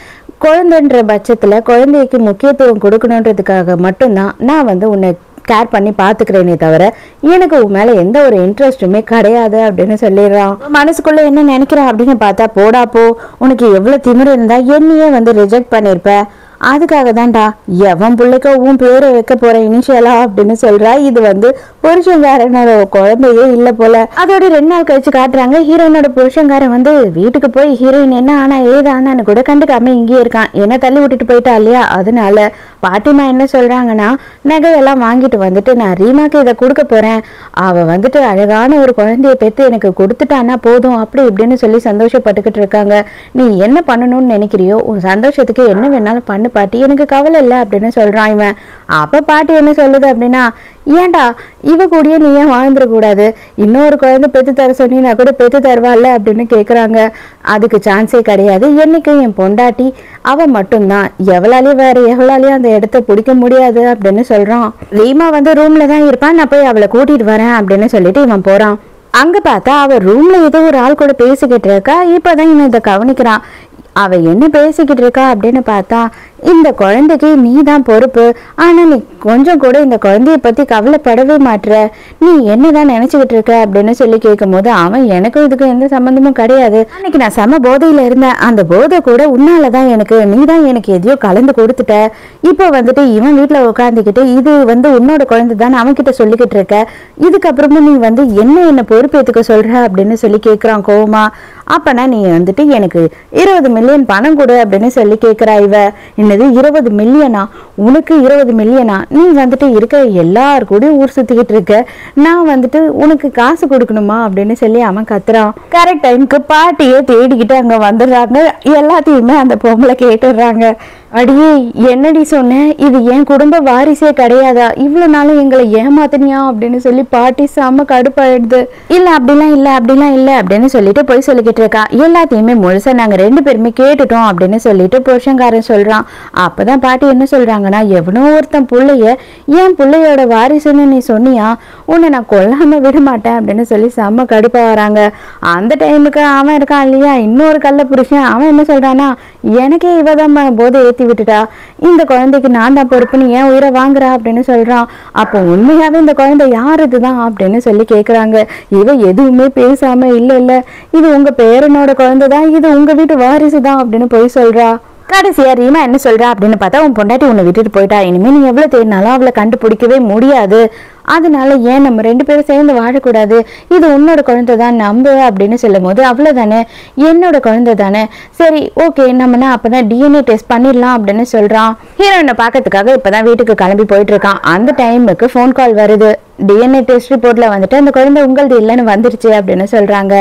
குழந்தைன்ற பட்சத்தில் குழந்தைக்கு முக்கியத்துவம் கொடுக்கணுன்றதுக்காக மட்டும்தான் நான் வந்து உன்னை கேர் பண்ணி பார்த்துக்கிறேனே தவிர எனக்கு உன் மேலே எந்த ஒரு இன்ட்ரெஸ்ட்டுமே கிடையாது அப்படின்னு சொல்லிடுறான். மனசுக்குள்ளே என்ன நினைக்கிறான் அப்படின்னு பார்த்தா, போடா போ, உனக்கு எவ்வளோ திமிரு இருந்தா என்னையே வந்து ரிஜெக்ட் பண்ணியிருப்ப, அதுக்காக தான்டா எவன் பிள்ளைக்க உன் பேரை வைக்க போற இனிஷியலா அப்படின்னு சொல்றா. இது வந்து புருஷங்காரனோட குழந்தையே இல்லை போல. அதோட 2 நாள் கழிச்சு காட்டுறாங்க, ஹீரோயினோட புருஷங்காரன் வந்து வீட்டுக்கு போய் ஹீரோயின் என்ன ஆனா ஏது ஆனான்னு கூட கண்டுக்காம இங்கே இருக்கான். என்ன தள்ளி விட்டுட்டு போயிட்டா இல்லையா, அதனால பாட்டிமா என்ன சொல்றாங்கன்னா, நகையெல்லாம் வாங்கிட்டு வந்துட்டு நான் ரீமாக்கு இதை கொடுக்க போறேன், அவ வந்துட்டு அழகான ஒரு குழந்தைய பெற்று எனக்கு கொடுத்துட்டானா போதும் அப்படி இப்படின்னு சொல்லி சந்தோஷப்பட்டுக்கிட்டு இருக்காங்க. நீ என்ன பண்ணணும்னு நினைக்கிறியோ, உன் சந்தோஷத்துக்கு என்ன வேணாலும் பண்ணு பாட்டி, எனக்கு கவலை இல்லை அப்படின்னு சொல்றான் இவன். அப்ப பாட்டி என்ன சொல்லுது அப்படின்னா, ஏன்டா இவ கூடயே நீ ஏன் வாழ்ந்துடக்கூடாது, இன்னொரு குழந்தை பெற்று தர சொன்னீங்கன்னா கூட பெற்று தருவாள்ல அப்படின்னு கேட்குறாங்க. அதுக்கு சான்ஸே கிடையாது, என்னைக்கும் என் பொண்டாட்டி அவ மட்டும்தான், எவ்வளாலேயும் அந்த இடத்த பிடிக்க முடியாது அப்படின்னு சொல்றான். ரீமா வந்து ரூம்ல தான் இருப்பான், நான் போய் அவளை கூட்டிட்டு வரேன் அப்படின்னு சொல்லிட்டு இவன் போறான். அங்க பார்த்தா அவ ரூம்ல ஏதோ ஒரு ஆள் கூட பேசிக்கிட்டு இருக்கா. இப்பதான் இவன் இதை கவனிக்கிறான். அவ என்ன பேசிக்கிட்டு இருக்கா அப்படின்னு பார்த்தா, இந்த குழந்தைக்கு நீ தான் பொறுப்பு, ஆனா நீ கொஞ்சம் கூட இந்த குழந்தைய பத்தி கவலைப்படவே மாட்டுற, நீ என்னதான் நினைச்சுக்கிட்டு இருக்க அப்படின்னு சொல்லி கேட்கும் போது, அவன் எனக்கும் இதுக்கு எந்த சம்பந்தமும் கிடையாது, அன்னைக்கு நான் செம போதையில இருந்தேன், அந்த போதை கூட உன்னாலதான் எனக்கு, நீ தான் எனக்கு எதையோ கலந்து கொடுத்துட்ட, இப்போ வந்துட்டு இவன் வீட்டுல உட்காந்துக்கிட்டு இது வந்து உன்னோட குழந்தை தான் அவன் கிட்ட சொல்லிக்கிட்டு இருக்க, இதுக்கப்புறமும் நீ வந்து என்ன பொறுப்பேற்றுக்க சொல்ற அப்படின்னு சொல்லி கேட்கிறான் கோவமா. அப்பனா நீ வந்துட்டு எனக்கு 20 மில்லியன் பணம் கொடு அப்படின்னு சொல்லி கேட்கிறா இவ. என்னது 20 மில்லியனா, உனக்கு 20 மில்லியனா, நீ வந்துட்டு இருக்க எல்லாரு கூடயும் ஊர் சுத்திக்கிட்டு இருக்க, நான் வந்துட்டு உனக்கு காசு கொடுக்கணுமா அப்படின்னு சொல்லி அவன் கத்துறான். கரெக்ட் டைமுக்கு பாட்டியே தேடிக்கிட்டு அங்க வந்துடுறாங்க. எல்லாத்தையுமே அந்த பொம்பளை கேட்டுடுறாங்க. அடியே என்னடி சொன்னேன், இது என் குடும்ப வாரிசே கிடையாதா, இவ்வளவு நாளும் எங்களை ஏமாத்தினியா அப்படின்னு சொல்லி பாட்டி செம்ம கடுப்பாயிடுது. இல்ல அப்படிலாம் இல்ல அப்படின்னு சொல்லிட்டு போய் சொல்லிக்கிட்டு இருக்கா. எல்லாத்தையுமே முழுசா நாங்க 2 பேருமே கேட்டுட்டோம் அப்படின்னு சொல்லிட்டு புருஷங்காரன் சொல்றான். அப்பதான் பாட்டி என்ன சொல்றாங்கன்னா, எவனோ ஒருத்தன் புள்ளைய என் பிள்ளையோட வாரிசுன்னு நீ சொன்னியா, உன்னை நான் கொல்லாம விட மாட்டேன் அப்படின்னு சொல்லி செம்ம கடுப்பா வராங்க. அந்த டைமுக்கு அவன் இருக்கான் இல்லையா, இன்னொரு கள்ள புருஷன், அவன் என்ன சொல்றானா, எனக்கே இவதான் போதை ஏத்தி விட்டுட்டா, இந்த குழந்தைக்கு நான் தான் பொறுப்புன்னு ஏன் உயிரை வாங்குறா அப்படின்னு சொல்றான். அப்போ உண்மையாவே இந்த குழந்தை யாருதுதான் அப்படின்னு சொல்லி கேக்குறாங்க. இவ எதுவுமே பேசாம இல்ல இது உங்க பேரனோட குழந்தை தான், இது உங்க வீட்டு வாரிசு தான் அப்படின்னு போய் சொல்றா. கடைசியா ரீமா என்ன சொல்றா அப்படின்னு பார்த்தா, உன் பொண்டாட்டி உன்னை விட்டுட்டு போயிட்டா, இனிமே நீ எவ்வளவு தேடினாலும் அவளை கண்டுபிடிக்கவே முடியாது, அதனால ஏன் நம்ம 2 பேரும் சேர்ந்து வாழக்கூடாது, இது உன்னோட குழந்தை தான் நம்பு அப்படின்னு சொல்லும் போது, அவ்வளவுதானே என்னோட குழந்தை தானே, சரி ஓகே நம்மனா அப்பதான் DNA டெஸ்ட் பண்ணிடலாம் அப்படின்னு சொல்றான். ஹீரோயினை பார்க்கறதுக்காக இப்பதான் வீட்டுக்கு கிளம்பி போயிட்டு இருக்கான். அந்த டைமுக்கு ஃபோன் கால் வருது. DNA டெஸ்ட் ரிப்போர்ட்ல வந்துட்டு அந்த குழந்தை உங்களது இல்லைன்னு வந்துருச்சு அப்படின்னு சொல்றாங்க.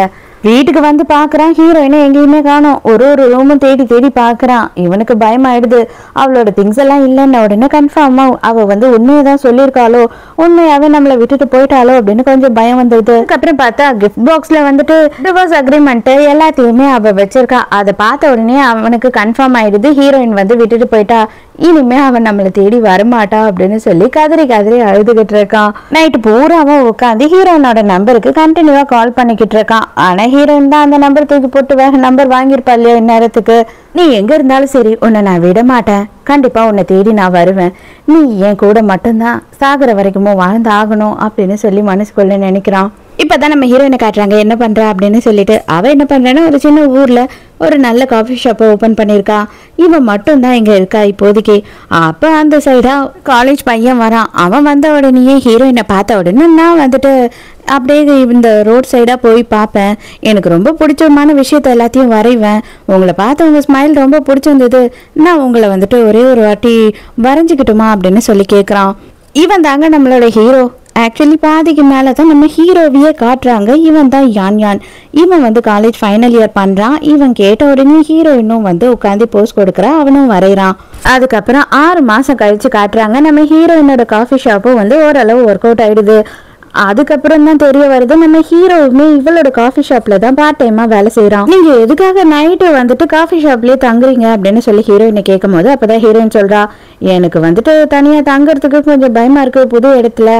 வீட்டுக்கு வந்து பாக்குறான், ஹீரோயினை எங்கேயுமே காணோம். ஒரு ரூமும் தேடி பாக்குறான். இவனுக்கு பயமாயிடுது. அவளோட திங்ஸ் எல்லாம் இல்லைன்னு உடனே கன்ஃபார்மா அவ வந்து உண்மையதான் சொல்லியிருக்காளோ, உண்மையாவே நம்மளை விட்டுட்டு போயிட்டாலோ அப்படின்னு கொஞ்சம் பயம் வந்துடுது. அதுக்கப்புறம் பார்த்தா கிஃப்ட் பாக்ஸ்ல வந்துட்டு டிவோர்ஸ் அக்ரிமெண்ட் எல்லாத்தையுமே அவ வச்சிருக்கா. அதை பார்த்த உடனே அவனுக்கு கன்ஃபார்ம் ஆயிடுது, ஹீரோயின் வந்து விட்டுட்டு போயிட்டா, இனிமே அவன் நம்மளை தேடி வரமாட்டா அப்படின்னு சொல்லி கதறி அழுதுகிட்டு இருக்கான். நைட்டு பூரா அவன் உட்காந்து ஹீரோயினோட நம்பருக்கு கண்டினியூவா கால் பண்ணிக்கிட்டு இருக்கான். ஆனா ஹீரோயின் தான் அந்த நம்பர் தூக்கி போட்டு வேற நம்பர் வாங்கியிருப்பா இல்லையா இந்நேரத்துக்கு. நீ எங்க இருந்தாலும் சரி, உன்னை நான் விட மாட்டேன், கண்டிப்பா உன்னை தேடி நான் வருவேன், நீ என் கூட மட்டும்தான் சாகுற வரைக்குமோ வாழ்ந்து ஆகணும் அப்படின்னு சொல்லி மனசுக்குள்ள நினைக்கிறான். இப்பதான் நம்ம ஹீரோயினை காட்டுறாங்க என்ன பண்றா அப்படின்னு சொல்லிட்டு. அவ என்ன பண்றான்னா, ஒரு சின்ன ஊர்ல ஒரு நல்ல காஃபி ஷாப்பை ஓபன் பண்ணிருக்கா. இவன் மட்டும் தான் இங்க இருக்கா இப்போதைக்கு. அப்ப அந்த சைடா காலேஜ் பையன் வரான். அவன் வந்த உடனேயே ஹீரோயினை பார்த்த உடனே நான் வந்துட்டு அப்படியே இந்த ரோட் சைடா போய் பார்ப்பேன், எனக்கு ரொம்ப பிடிச்சமான விஷயத்த எல்லாத்தையும் வரைவேன், உங்களை பார்த்து உங்க ஸ்மைல் ரொம்ப பிடிச்சிருந்தது, நான் உங்களை வந்துட்டு ஒரே ஒரு வாட்டி வரைஞ்சிக்கிட்டுமா அப்படின்னு சொல்லி கேட்குறான். இவன் தாங்க நம்மளோட ஹீரோ. ஆக்சுவலி பாதிக்கு மேலே தான் நம்ம ஹீரோவையே காட்டுறாங்க. இவன் தான் யான். இவன் வந்து காலேஜ் ஃபைனல் இயர் பண்ணுறான். இவன் கேட்ட உடனே ஹீரோயினும் வந்து உட்காந்து போஸ்ட் கொடுக்குறான், அவனும் வரைகிறான். அதுக்கப்புறம் 6 மாசம் கழிச்சு காட்டுறாங்க. நம்ம ஹீரோயினோட காஃபி ஷாப்பும் வந்து ஓரளவு ஒர்க் அவுட் ஆயிடுது. அதுக்கப்புறம் தான் தெரிய வருது நம்ம ஹீரோவுமே இவளோட காஃபி ஷாப்ல தான் பார்ட் டைமா வேலை செய்யறான். நீங்க எதுக்காக நைட்டு வந்துட்டு காஃபி ஷாப்லயே தங்குறீங்க அப்படின்னு சொல்லி ஹீரோயினை கேட்கும் போது அப்பதான் ஹீரோயின் சொல்றா, எனக்கு வந்துட்டு தனியா தங்குறதுக்கு கொஞ்சம் பயமா இருக்கு, புது இடத்துல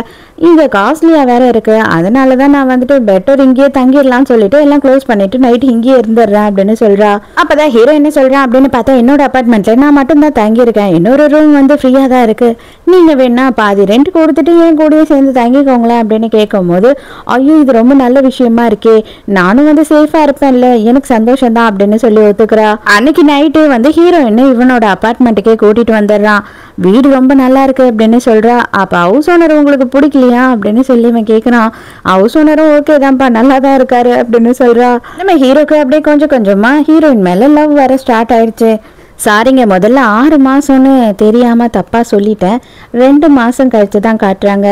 இங்க காஸ்ட்லியா வேற இருக்கு, அதனாலதான் நான் வந்துட்டு பெட்டர் இங்கேயே தங்கிடலாம்னு சொல்லிட்டு எல்லாம் க்ளோஸ் பண்ணிட்டு நைட்டு இங்கேயே இருந்துடுறேன் அப்படின்னு சொல்றா. அப்பதான் ஹீரோ என்ன சொல்றான் அப்படின்னு பார்த்தா, என்னோட அபார்ட்மெண்ட்ல நான் மட்டும் தான் தங்கி இருக்கேன், இன்னொரு ரூம் வந்து ஃப்ரீயா தான் இருக்கு, நீங்க வேணா பாதி ரெண்ட் கொடுத்துட்டு என் கூடயே சேர்ந்து தங்கிக்கோங்களேன் அப்படின்னு கேட்கும் போது, ஐயோ இது ரொம்ப நல்ல விஷயமா இருக்கே, நானும் வந்து சேஃபா இருப்பேன்ல, எனக்கு சந்தோஷம் தான் அப்படின்னு சொல்லி ஒத்துக்கிறா. அன்னைக்கு நைட்டு வந்து ஹீரோயின் இவனோட அபார்ட்மெண்ட்டுக்கே கூட்டிட்டு வந்துடுறான். வீடு ரொம்ப நல்லா இருக்கு அப்படின்னு சொல்றா. அப்ப ஹவுஸ் ஓனர் உங்களுக்கு பிடிக்கலையா அப்படின்னு சொல்லி இவன் கேட்கறான். ஹவுஸ் ஓனரும் ஓகே தான்ப்பா, நல்லா தான் இருக்காரு அப்படின்னு சொல்றா. நம்ம ஹீரோக்கு அப்படியே கொஞ்சம் கொஞ்சமா ஹீரோயின் மேல லவ் வர ஸ்டார்ட் ஆயிடுச்சு. சாரிங்க, முதல்ல 6 மாசம்னு தெரியாம தப்பா சொல்லிட்டேன், 2 மாசம் கழிச்சு தான் காட்டுறாங்க.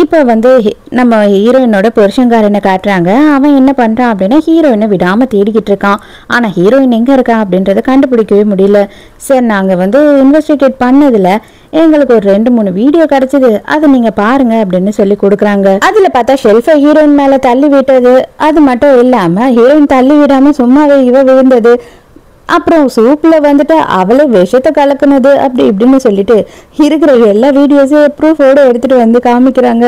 இப்போ வந்து நம்ம ஹீரோயினோட புருஷங்காரனை காட்டுறாங்க. அவன் என்ன பண்றான் அப்படின்னா ஹீரோயினை விடாம தேடிக்கிட்டு இருக்கான். ஆனா ஹீரோயின் எங்க இருக்கா அப்படின்றத கண்டுபிடிக்கவே முடியல. சரி, நாங்க வந்து இன்வெஸ்டிகேட் பண்ணதுல எங்களுக்கு ஒரு 2-3 வீடியோ கிடைச்சது, அதை நீங்க பாருங்க அப்படின்னு சொல்லி கொடுக்குறாங்க. அதுல பார்த்தா ஷெல்ஃபை ஹீரோயின் மேல தள்ளி விட்டது, அது மட்டும் இல்லாம ஹீரோயின் தள்ளி விடாம சும்மாவே இவ விழுந்தது, அப்புறம் சூப்ல வந்துட்டு அவளே விஷத்தை கலக்குனது, அப்படி இப்படின்னு சொல்லிட்டு இருக்கிற எல்லா வீடியோஸையும் ப்ரூஃபோட எடுத்துட்டு வந்து காமிக்கிறாங்க.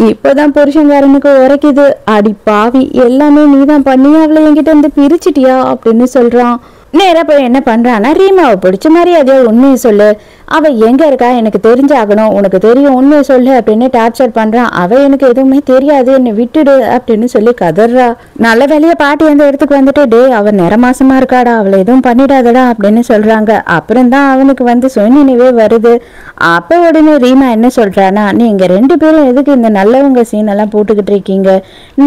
இப்போதான் புருஷங்காரனுக்கு உரைக்குது, அடி பாவி எல்லாமே நீதான் பண்ணி அவளை என்கிட்ட இருந்து பிரிச்சிட்டியா அப்படின்னு சொல்றான். நேரா போய் என்ன பண்றான்னா, ரீமாவை பிடிச்ச மாதிரி அதே உண்மையை சொல்லு, அவ எங்க இருக்கா எனக்கு தெரிஞ்சாகணும், உனக்கு தெரியும் உண்மையை சொல்லு அப்படின்னு டார்ச்சர் பண்றான். அவ எனக்கு எதுவுமே தெரியாது, என்னை விட்டுடு அப்படின்னு சொல்லி கதறா. நல்ல வேலையை பாட்டி அந்த இடத்துக்கு வந்துட்டு, டே அவ நிறமாசமா இருக்காடா, அவளை எதுவும் பண்ணிடாதடா அப்படின்னு சொல்றாங்க. அப்புறம் தான் அவனுக்கு வந்து சுயநினைவே வருது. அப்ப உடனே ரீமா என்ன சொல்றானா, நீங்க 2 பேரும் எதுக்கு இந்த நல்லவங்க சீன் எல்லாம் போட்டுக்கிட்டு இருக்கீங்க,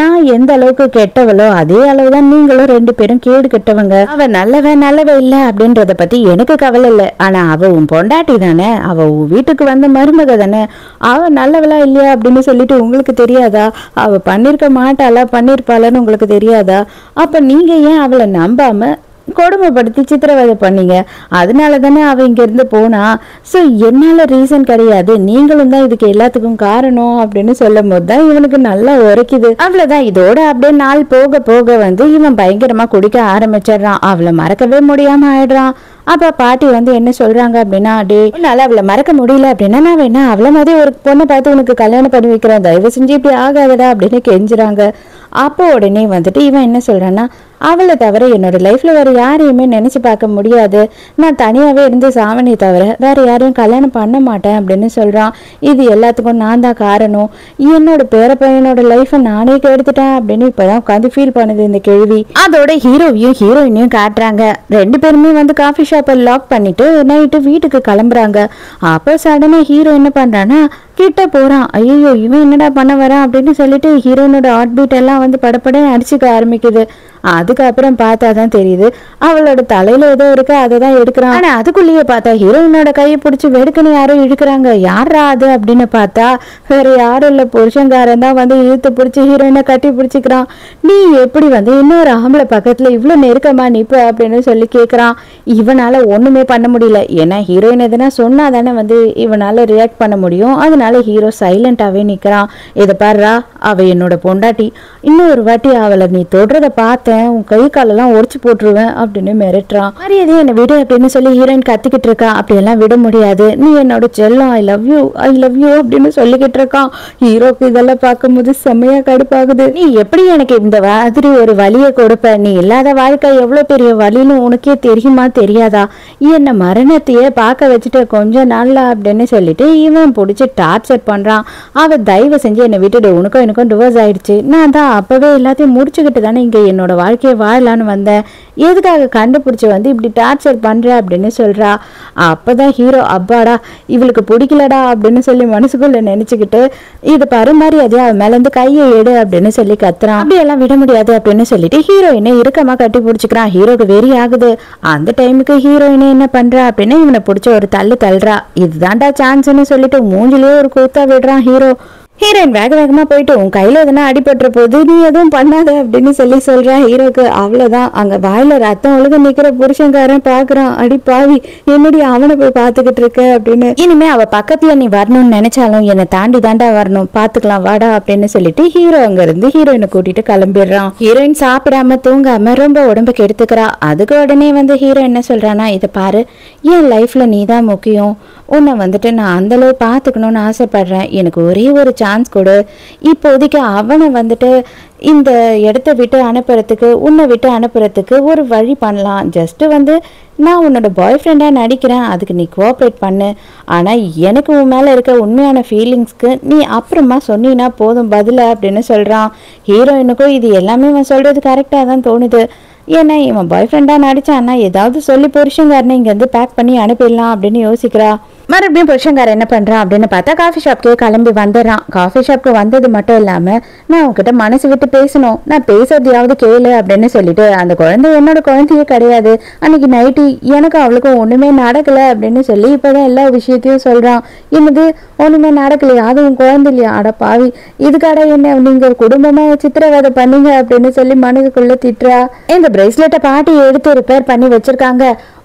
நான் எந்த அளவுக்கு கெட்டவளோ அதே அளவுதான் நீங்களும் 2 பேரும் கேடு கெட்டவங்க, அவ நல்லவே இல்லை அப்படின்றத பத்தி எனக்கு கவலை இல்லை, ஆனா அவ உன் பொண்டாட்டி தானே, அவ உன் வீட்டுக்கு வந்த மருமக தானே, அவ நல்லவளா இல்லையா அப்படின்னு சொல்லிட்டு உங்களுக்கு தெரியாதா, அவ பண்ணிருக்க மாட்டாளா பண்ணிருப்பாளான்னு உங்களுக்கு தெரியாதா, அப்ப நீங்க ஏன் அவளை நம்பாம கொடுமைப்படுத்தி சித்திரவதை பண்ணீங்க, அதனால தானே அவ இங்க இருந்து போனா, சோ என்னால ரீசன் கிடையாது, நீங்களும் தான் இதுக்கு எல்லாத்துக்கும் காரணம் அப்படின்னு சொல்லும் போது தான் இவனுக்கு நல்லா உரைக்குது. அவ்வளவுதான், இதோட அப்படியே நாள் போக போக வந்து இவன் பயங்கரமா குடிக்க ஆரம்பிச்சிடுறான். அவளை மறக்கவே முடியாம ஆயிடுறான். அப்ப பாட்டி வந்து என்ன சொல்றாங்க அப்படின்னா, டே என்னால அவளை மறக்க முடியல அப்படின்னா நான் வேணா அவளை மாதிரி ஒரு பொண்ணை பார்த்து உனக்கு கல்யாணம் பண்ணி வைக்கிறேன், தயவு செஞ்சு இப்படி ஆகாதடா அப்படின்னு கெஞ்சுறாங்க. அப்போ உடனே வந்துட்டு இவன் என்ன சொல்றான்னா, அவளை தவிர என்னோட லைஃப்ல வேற யாரையுமே நினைச்சு பார்க்க முடியாது, நான் தனியாவே இருந்து சாவனை தவிர வேற யாரையும் கல்யாணம் பண்ண மாட்டேன் அப்படின்னு சொல்றான். இது எல்லாத்துக்கும் நான் தான் காரணம், என்னோட பேர பையனோட லைஃபை நானே கெடுத்துட்டேன் அப்படின்னு இப்பதான் உட்காந்து ஃபீல் பண்ணுது இந்த கேள்வி. அதோட ஹீரோவையும் ஹீரோயினையும் காட்டுறாங்க. 2 பேருமே வந்து காஃபி ஷாப்பை லாக் பண்ணிட்டு நைட்டு வீட்டுக்கு கிளம்புறாங்க. அப்போ சடனா ஹீரோ என்ன பண்றான்னா கிட்ட போறான். ஐயோ இவன் என்னடா பண்ண வரான் அப்படின்னு சொல்லிட்டு ஹீரோனோட ஹார்ட் பீட் எல்லாம் வந்து படப்பட அடிச்சுக்க ஆரம்பிக்குது. அதுக்கப்புறம் பார்த்தாதான் தெரியுது அவளோட தலையில ஏதோ இருக்கு, அதை தான் எடுக்கிறான். ஆனா அதுக்குள்ளேயே பார்த்தா ஹீரோயினோட கையை பிடிச்சி வெடுக்குன்னு யாரும் இழுக்கிறாங்க. யாரா அது அப்படின்னு பார்த்தா வேற யாரும் இல்ல, புருஷங்காரன் தான் வந்து இழுத்து பிடிச்சி ஹீரோயினை கட்டி பிடிச்சிக்கிறான். நீ எப்படி வந்து இன்னொரு ஆம்பளை பக்கத்துல இவ்வளவு நெருக்கமா நிப்ப அப்படின்னு சொல்லி கேட்கறான். இவனால ஒண்ணுமே பண்ண முடியல, ஏன்னா ஹீரோயின் எதுனா சொன்னா தானே வந்து இவனால ரியாக்ட் பண்ண முடியும். அதனால ஹீரோ சைலண்டாவே நிக்கிறான். இதை பாருடா, அவ என்னோட பொண்டாட்டி, இன்னொரு வாட்டி அவளை நீ தொடுறத பார்த்தேன் உன் கை காலெல்லாம் உடைச்சு போட்டுருவேன் அப்படின்னு மிரட்டுறான். மரியாதையை என்னை விடு அப்படின்னு சொல்லி ஹீரோயின் கத்திக்கிட்டு இருக்கா. அப்படியெல்லாம் விட முடியாது, நீ என்னோட செல்லம், I love you I love you அப்படின்னு சொல்லிக்கிட்டு இருக்கான். ஹீரோக்கு இதெல்லாம் பார்க்கும்போது செம்மையா கடுப்பாகுது. நீ எப்படி எனக்கு இந்த மாதிரி ஒரு வலியை கொடுப்ப, நீ இல்லாத வாழ்க்கை எவ்வளவு பெரிய வலின்னு உனக்கே தெரியுமா தெரியாதா, என்ன மரணத்தையே பார்க்க வச்சுட்டு கொஞ்ச நாள்ல அப்படின்னு சொல்லிட்டு இவன் பிடிச்சி டார்ச்சர் பண்றான். அவ தயவு செஞ்சு என்னை விட்டுடு, உனக்கும் எனக்கும் டிவோர்ஸ் ஆயிடுச்சு, நான் தான் அப்பவே எல்லாத்தையும் முடிச்சுக்கிட்டு தானே இங்க என்னோட வாழ்க்கையை வாழலான்னு வந்தேன், எதுக்காக கண்டுபிடிச்சு வந்து இப்படி டார்ச்சர் பண்ற அப்படின்னு சொல்றா. அப்பதான் ஹீரோ அப்பாடா இவளுக்கு பிடிக்கலடா அப்படின்னு சொல்லி மனசுக்குள்ள நினைச்சுக்கிட்டு, இது பாரு மாதிரி அதே அவன் மேல இருந்து கையை எடு அப்படின்னு சொல்லி கத்துறான். அப்படியெல்லாம் விட முடியாது அப்படின்னு சொல்லிட்டு ஹீரோயினை இறுக்கமா கட்டி பிடிச்சிக்கிறான். ஹீரோக்கு வெறி ஆகுது. அந்த டைமுக்கு ஹீரோயினை என்ன பண்றா அப்படின்னா இவனை பிடிச்ச ஒரு தள்ளுறா. இதுதான்டா சான்ஸ்ன்னு சொல்லிட்டு மூஞ்சிலேயே ஒரு கூத்தா விடுறான் ஹீரோ. ஹீரோயின் வேக வேகமா போயிட்டு உன் கையில எதனா அடிபட்டுற போது நீ எதுவும் பண்ணாத அப்படின்னு சொல்றா ஹீரோக்கு. அவ்வளவுதான், அங்க வாயில ரத்தம் ஒழுங்க நிக்கிற புருஷன்காரன் பாக்குறான். அடி பாவி, என்னடி அவனை போய் பாத்துக்கிட்டு இருக்க அப்படின்னு. இனிமே அவ பக்கத்துல நீ வரணும்னு நினைச்சாலும் என்னை தாண்டி தாண்டா வரணும், பாத்துக்கலாம் வாடா அப்படின்னு சொல்லிட்டு ஹீரோ அங்க இருந்து ஹீரோயினை கூட்டிட்டு கிளம்பிடுறான். ஹீரோயின் சாப்பிடாம தூங்காம ரொம்ப உடம்புக்கு எடுத்துக்கிறா. அதுக்கு உடனே ஹீரோ என்ன சொல்றானா, இதை பாரு, என் லைஃப்ல நீ தான் முக்கியம், உன்னை நான் அந்த அளவு பாத்துக்கணும்னு ஆசைப்படுறேன், எனக்கு ஒரே ஒரு சான்ஸ் கொடு. இப்போதைக்கு அவனை இந்த இடத்த விட்டு அனுப்புறதுக்கு, உன்னை விட்டு அனுப்புறதுக்கு ஒரு வழி பண்ணலாம். ஜஸ்ட் நான் உன்னோட பாய் ஃப்ரெண்டாக நடிக்கிறேன், அதுக்கு நீ கோஆப்ரேட் பண்ணு. ஆனால் எனக்கு உன் மேலே இருக்க உண்மையான ஃபீலிங்ஸ்க்கு நீ அப்புறமா சொன்னீங்கன்னா போதும் பதில அப்படின்னு சொல்கிறான். ஹீரோயினுக்கும் இது எல்லாமே அவன் சொல்கிறது கரெக்டாக தான் தோணுது. ஏன்னா இவன் பாய் ஃப்ரெண்டாக நடிச்சான்னா ஏதாவது சொல்லி புருஷங்காரனை இங்கேருந்து பேக் பண்ணி அனுப்பிடலாம் அப்படின்னு யோசிக்கிறா. மறுபடியும் புருஷங்காரன் என்ன பண்ணுறான் அப்படின்னு பார்த்தா காஃபி ஷாப்க்கே கிளம்பி வந்துடுறான். காஃபி ஷாப்க்கு வந்தது மட்டும் இல்லாமல், நான் உங்ககிட்ட மனசு விட்டு பேசணும், நான் பேசுறதையாவது கேளு அப்படின்னு சொல்லிட்டு, அந்த குழந்தை என்னோட குழந்தையே கிடையாது, அன்னைக்கு நைட்டு எனக்கு அவளுக்கும் ஒன்றுமே நடக்கலை அப்படின்னு சொல்லி இப்போதான் எல்லா விஷயத்தையும் சொல்கிறான். என்னது ஒன்றுமே நடக்கலையா, அது உன் குழந்தை இல்லையா, அட பாவி, இதுக்காட என்ன நீங்கள் குடும்பமாக சித்திரவதை பண்ணீங்க அப்படின்னு சொல்லி மனதுக்குள்ளே திட்டுறா. இந்த பிரேஸ்லெட்டை பாட்டி எடுத்து ரிப்பேர் பண்ணி வச்சிருக்காங்க,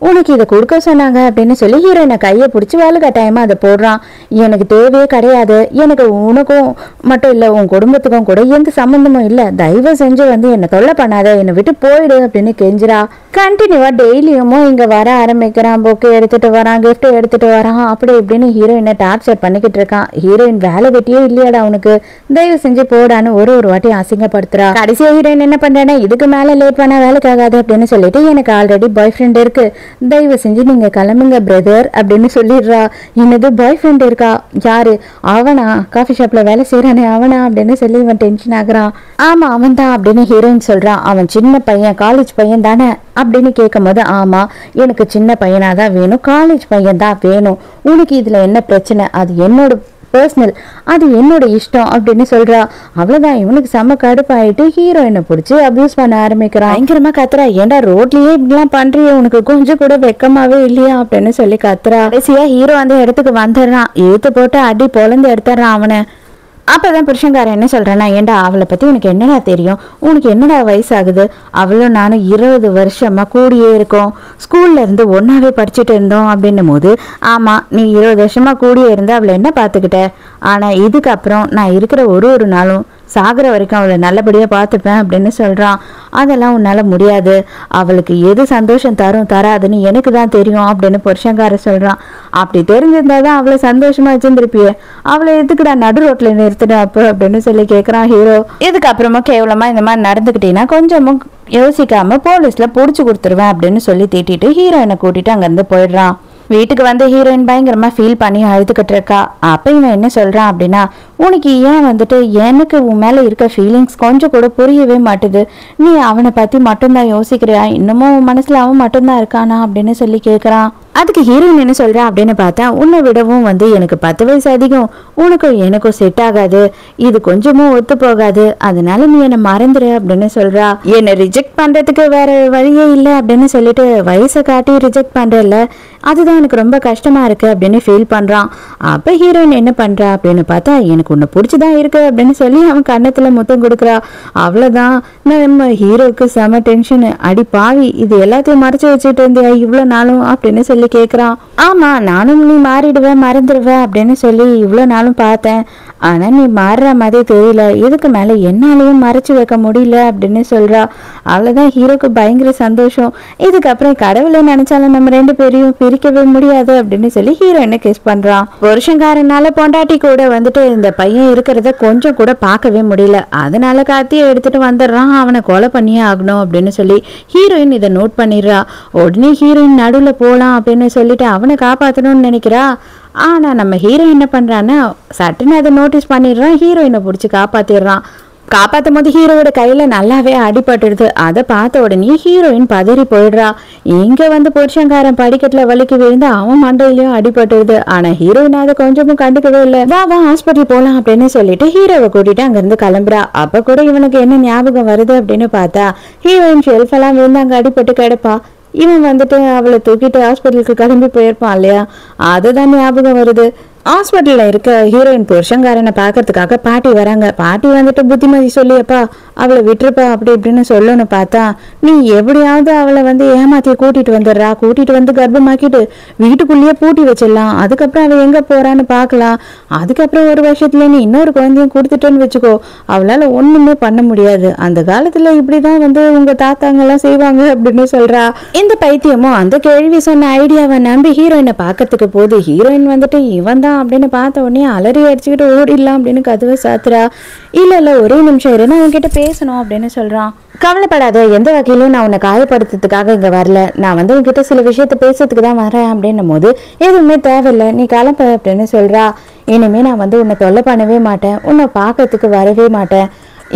உனக்கு இதை கொடுக்க சொன்னாங்க அப்படின்னு சொல்லி ஹீரோயினை கையை பிடிச்சி கட்டாயமா அதை போடுறான். எனக்கு தேவையே கிடையாது, எனக்கு உனக்கும் மட்டும் இல்ல உன் குடும்பத்துக்கும் கூட எந்த சம்பந்தமும் இல்ல, தயவு செஞ்சு என்னை தொல்லை பண்ணாத, என்னை விட்டு போயிடு அப்படின்னு கெஞ்சிரா. கண்டினியூவா டெய்லியும் இங்க வர ஆரம்பிக்கிறான், பொக்கே எடுத்துட்டு வரான், கிஃப்ட் எடுத்துட்டு வரான், அப்படி இப்படின்னு ஹீரோயினை டார்ச்சர் பண்ணிக்கிட்டு இருக்கான். ஹீரோயின் வேலை வெட்டியே இல்லையாடா உனக்கு, தயவு செஞ்சு போடான்னு ஒரு வாட்டி அசிங்கப்படுத்துறா. கடைசியா ஹீரோயின் என்ன பண்றேன்னா, இதுக்கு மேல லேட் பண்ணா வேலைக்கு ஆகாது அப்படின்னு சொல்லிட்டு, எனக்கு ஆல்ரெடி பாய் ஃப்ரெண்ட் இருக்கு, தயவு செஞ்சு நீங்க கிளம்புங்க பிரதர் அப்படின்னு சொல்லிடுறா. என்னது பாய் ஃப்ரெண்ட் இருக்கா, யாரு அவனா, காஃபி ஷாப்ல வேலை செய்யறானே அவனா அப்படின்னு சொல்லி இவன் டென்ஷன் ஆகுறான். ஆமா அவன் தான் அப்படின்னு ஹீரோயின் சொல்றான். அவன் சின்ன பையன், காலேஜ் பையன் தானே அப்படின்னு கேட்கும் போது, ஆமா எனக்கு சின்ன பையனா தான் வேணும், காலேஜ் பையன் தான் வேணும், உனக்கு இதுல என்ன பிரச்சனை, அது என்னோட பர்சனல், அது என்னோட இஷ்டம் அப்படின்னு சொல்றா. அவ்வளவுதான், இவனுக்கு செம்ம கடுப்பாயிட்டு ஹீரோயினை பிடிச்சி அபியூஸ் பண்ண ஆரம்பிக்கிறான். பயங்கரமா கத்துறா, ஏன்டா ரோட்லயே இப்படிலாம் பண்றிய, உனக்கு கொஞ்சம் கூட வெக்கமாவே இல்லையா அப்படின்னு சொல்லி கத்துறா. கடைசியா ஹீரோ அந்த இடத்துக்கு வந்துடுறான், இழுத்து போட்டு அடி பொழந்து எடுத்துறான் அவனை. அப்பதான் புருஷங்காரன் என்ன சொல்றேன்னா, ஏண்டா அவளை பத்தி உனக்கு என்னடா தெரியும், உனக்கு என்னடா வயசாகுது, அவளும் நானும் 20 வருஷமா கூடியே இருக்கோம், ஸ்கூல்ல இருந்து ஒன்னாவே படிச்சுட்டு இருந்தோம் அப்படின்னும் போது, ஆமா நீ 20 வருஷமா கூடியே இருந்து அவளை என்ன பாத்துக்கிட்ட, ஆனா இதுக்கப்புறம் நான் இருக்கிற ஒரு நாளும் சாகிற வரைக்கும் அவளை நல்லபடியா பார்த்துப்பேன் அப்படின்னு சொல்றான். அதெல்லாம் உன்னால முடியாது, அவளுக்கு எது சந்தோஷம் தரும் தராதுன்னு எனக்கு தான் தெரியும் அப்படின்னு புருஷங்கார சொல்றான். அப்படி தெரிஞ்சிருந்தாதான் அவளை சந்தோஷமா வச்சிருந்திருப்பியே, அவளை எதுக்குடா நடு ரோட்ல நிறுத்தின அப்போ அப்படின்னு சொல்லி கேட்கிறான் ஹீரோ. இதுக்கப்புறமா கேவலமா இந்த மாதிரி நடந்துக்கிட்டீங்கன்னா கொஞ்சமும் யோசிக்காம போலீஸ்ல புடிச்சு கொடுத்துருவேன் அப்படின்னு சொல்லி திட்டிட்டு ஹீரோயினை கூட்டிட்டு அங்கிருந்து போயிடுறான். வீட்டுக்கு ஹீரோயின் பயங்கரமா ஃபீல் பண்ணி அழுதுகிட்டு இருக்கா. அப்ப இவன் என்ன சொல்றான் அப்படின்னா, உனக்கு ஏன் எனக்கு உன் மேல இருக்க ஃபீலிங்ஸ் கொஞ்சம் கூட புரியவே மாட்டுது, நீ அவனை பத்தி மட்டும்தான் யோசிக்கிறியா, இன்னமும் உன் மனசுல அவன் மட்டும்தான் இருக்கானா அப்படின்னு சொல்லி கேட்கறான். அதுக்கு ஹீரோயின் என்ன சொல்றா அப்படின்னு பார்த்தா, உன்னை விடவும் எனக்கு 10 வயசு அதிகம், உனக்கும் எனக்கும் செட் ஆகாது, இது கொஞ்சமும் ஒத்து போகாது, அதனால நீ என்னை மறந்துரு அப்படின்னு சொல்றா. என்னை ரிஜெக்ட் பண்றதுக்கு வேற வழியே இல்லை அப்படின்னு சொல்லிட்டு வயசை காட்டி ரிஜெக்ட் பண்றல, அதுதான் எனக்கு ரொம்ப கஷ்டமா இருக்கு அப்படின்னு ஃபீல் பண்றான். அப்ப ஹீரோயின் என்ன பண்றா அப்படின்னு பார்த்தா, எனக்கு உன்னை பிடிச்சுதான் இருக்கு அப்படின்னு சொல்லி அவன் கண்ணத்துல முத்தம் கொடுக்குறா. அவ்வளவுதான், நம்ம ஹீரோக்கு செம டென்ஷன், அடி பாவி இது எல்லாத்தையும் மறைச்சு வச்சுட்டு இருந்தியா இவ்வளவு நாளும் அப்படின்னு சொல்லி கேக்குறான். ஆமா நானும் நீ மாறிடுவேன் மறந்துடுவேன் அப்படின்னு சொல்லி இவ்வளவு நாளும் பார்த்தேன், ஆனா நீ மாறுற மாதிரி தெரியல, இதுக்கு மேல என்னாலையும் மறைச்சு வைக்க முடியல அப்படின்னு சொல்றா. அவ்வளவுதான், ஹீரோக்கு பயங்கர சந்தோஷம். இதுக்கப்புறம் கடவுளை நினைச்சாலும் நம்ம 2 பேரையும் பிரிக்கவே முடியாது அப்படின்னு சொல்லி ஹீரோயினை கிஸ் பண்றான். புருஷங்காரனால பொண்டாட்டி கூட இந்த பையன் இருக்கிறத கொஞ்சம் கூட பார்க்கவே முடியல, அதனால காத்தியை எடுத்துட்டு வந்துடுறான், அவனை கொலை பண்ணியே ஆகணும் அப்படின்னு சொல்லி ஹீரோயின் இதை நோட் பண்ணிடுறா. உடனே ஹீரோயின் நடுவுல போலாம் அப்படின்னு சொல்லிட்டு அவனை காப்பாத்தணும்னு நினைக்கிறா. ஆனா நம்ம ஹீரோ என்ன பண்றான்னா, சட்டுன்னு அதை நோட்டீஸ் பண்ணிடுறான், ஹீரோயினை பிடிச்சி காப்பாத்திடுறான். காப்பாற்றும் போது ஹீரோவோட கையில நல்லாவே அடிபட்டுடுது. அதை பார்த்த உடனே ஹீரோயின் பதறி போயிடுறா. இங்க புருஷங்காரன் படிக்கட்டுல வலிக்கு விழுந்து அவன் மண்டையிலயும் அடிபட்டுடுது. ஆனா ஹீரோயின் அதை கொஞ்சமும் கண்டுக்கவே இல்லை. வா ஹாஸ்பிட்டல் போலாம் அப்படின்னு சொல்லிட்டு ஹீரோவை கூட்டிட்டு அங்கிருந்து கிளம்புறா. அப்ப கூட இவனுக்கு என்ன ஞாபகம் வருது அப்படின்னு பார்த்தா, ஹீரோயின் ஷெல்ஃப் எல்லாம் விழுந்து அங்க அடிபட்டு கிடப்பா. இவன் அவளை தூக்கிட்டு ஹாஸ்பிட்டலுக்கு கிளம்பி போயிருப்பான் இல்லையா, அதுதான் ஞாபகம் வருது. ஹாஸ்பிட்டல்ல இருக்க ஹீரோயின் புருஷங்காரனை பாக்குறதுக்காக பாட்டி வராங்க. பாட்டி வந்துட்டு புத்திமதி சொல்லியப்பா அவளை விட்டுருப்பா அப்படி இப்படின்னு சொல்லணும்னு பார்த்தா, நீ எப்படியாவது அவளை வந்து ஏமாத்தி கூட்டிட்டு வந்துடுறா, கூட்டிட்டு வந்து கர்ப்பமாக்கிட்டு வீட்டுக்குள்ளேயே பூட்டி வச்சிடலாம், அதுக்கப்புறம் அவ எங்க போறான்னு பாக்கலாம், அதுக்கப்புறம் ஒரு வருஷத்துல நீ இன்னொரு குழந்தையும் கொடுத்துட்டேன்னு வச்சுக்கோ, அவளால ஒண்ணுமே பண்ண முடியாது, அந்த காலத்துல இப்படிதான் வந்து உங்க தாத்தாங்க எல்லாம் செய்வாங்க அப்படின்னு சொல்றா. இந்த பைத்தியமும் அந்த கேள்வி சொன்ன ஐடியாவை நம்பி ஹீரோயினை பாக்கிறதுக்கு போது ஹீரோயின் வந்துட்டு இவன் தான் அப்படின்னு பார்த்த உடனே அலறி அடிச்சுக்கிட்டு ஓடிடலாம் அப்படின்னு கதவை சாத்துறா. இல்ல ஒரே நிமிஷம் இரு, நான் உன்கிட்ட பேசணும் அப்படின்னு சொல்றான். கவலைப்படாத, எந்த வகையிலும் நான் உன்னை காயப்படுத்துறதுக்காக இங்க வரல, நான் வந்து உன்கிட்ட சில விஷயத்த பேசுறதுக்கு தான் வரேன் அப்படின்னும் போது எதுவுமே தேவையில்லை, நீ கிளம்ப அப்படின்னு சொல்றா. இனிமே நான் வந்து உன்னை தொல்லை பண்ணவே மாட்டேன், உன்னை பார்க்கறதுக்கு வரவே மாட்டேன்,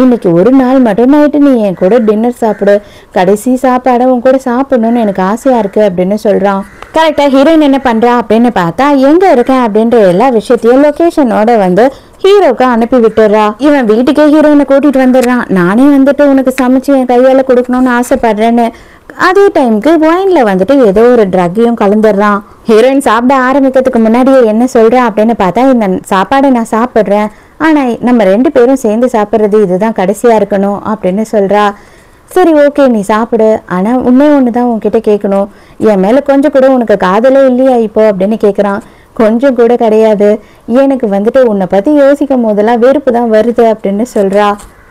இன்னைக்கு ஒரு நாள் மட்டும் நைட்டு நீ என் கூட டின்னர் சாப்பிடு, கடைசி சாப்பாடை உன் கூட சாப்பிடணும்னு எனக்கு ஆசையா இருக்கு அப்படின்னு சொல்றான். கரெக்டா ஹீரோயின் என்ன பண்றா அப்படின்னு பார்த்தா, எங்க இருக்கேன் அப்படின்ற எல்லா விஷயத்தையும் லொகேஷனோட வந்து ஹீரோக்கு அனுப்பி விட்டுறா. இவன் வீட்டுக்கே ஹீரோயினை கூட்டிட்டு வந்துடுறான். நானே வந்துட்டு உனக்கு சமைச்சு என் கையால கொடுக்கணும்னு ஆசைப்படுறேன்னு. அதே டைமுக்கு ஒயின்ல வந்துட்டு ஏதோ ஒரு ட்ரக்கையும் கலந்துடுறான். ஹீரோயின் சாப்பிட ஆரம்பிக்கிறதுக்கு முன்னாடியே என்ன சொல்றா அப்படின்னு பார்த்தா, இந்த சாப்பாடை நான் சாப்பிட்றேன், ஆனா நம்ம 2 பேரும் சேர்ந்து சாப்பிட்றது இதுதான் கடைசியா இருக்கணும் அப்படின்னு சொல்றா. சரி ஓகே நீ சாப்பிடு, ஆனா உண்மை ஒண்ணுதான் உன்கிட்ட கேட்கணும், என் மேல கொஞ்சம் கூட உனக்கு காதலே இல்லையா இப்போ அப்படின்னு கேட்குறான். கொஞ்சம் கூட கிடையாது, எனக்கு வந்துட்டு உன்னை பத்தி யோசிக்கும் போதெல்லாம் வெறுப்பு தான் வருது அப்படின்னு சொல்றா.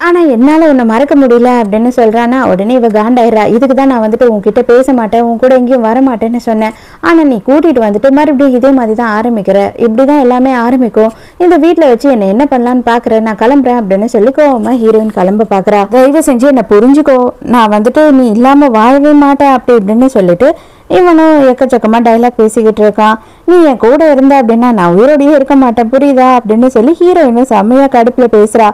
ஆனா என்னால உன்னை மறக்க முடியல அப்படின்னு சொல்றானா. உடனே இவ காண்டாயிரா. இதுக்கு தான் நான் வந்துட்டு உன்கிட்ட பேச மாட்டேன், உன் கூட எங்கேயும் வர மாட்டேன்னு சொன்னேன், ஆனா நீ கூட்டிட்டு வந்துட்டு மறுபடியும் இதே மாதிரி தான் ஆரம்பிக்கிற, இப்படிதான் எல்லாமே ஆரம்பிக்கும், இந்த வீட்டுல வச்சு என்ன என்ன பண்ணலான்னு பாக்குறேன், நான் கிளம்புறேன் அப்படின்னு சொல்லி கோவமா ஹீரோயின் கிளம்ப பாக்குறா. தயவு செஞ்சு என்ன புரிஞ்சுக்கோ, நான் வந்துட்டு நீ இல்லாம வாழவே மாட்டேன் அப்படி இப்படின்னு சொல்லிட்டு இவனும் எக்கச்சக்கமா டைலாக் பேசிக்கிட்டு இருக்கான். நீ என் கூட இருந்த அப்படின்னா நான் உயிரோடையே இருக்க மாட்டேன் புரியுதா அப்படின்னு சொல்லி ஹீரோயினும் செம்மையா கடுப்புல பேசுறா.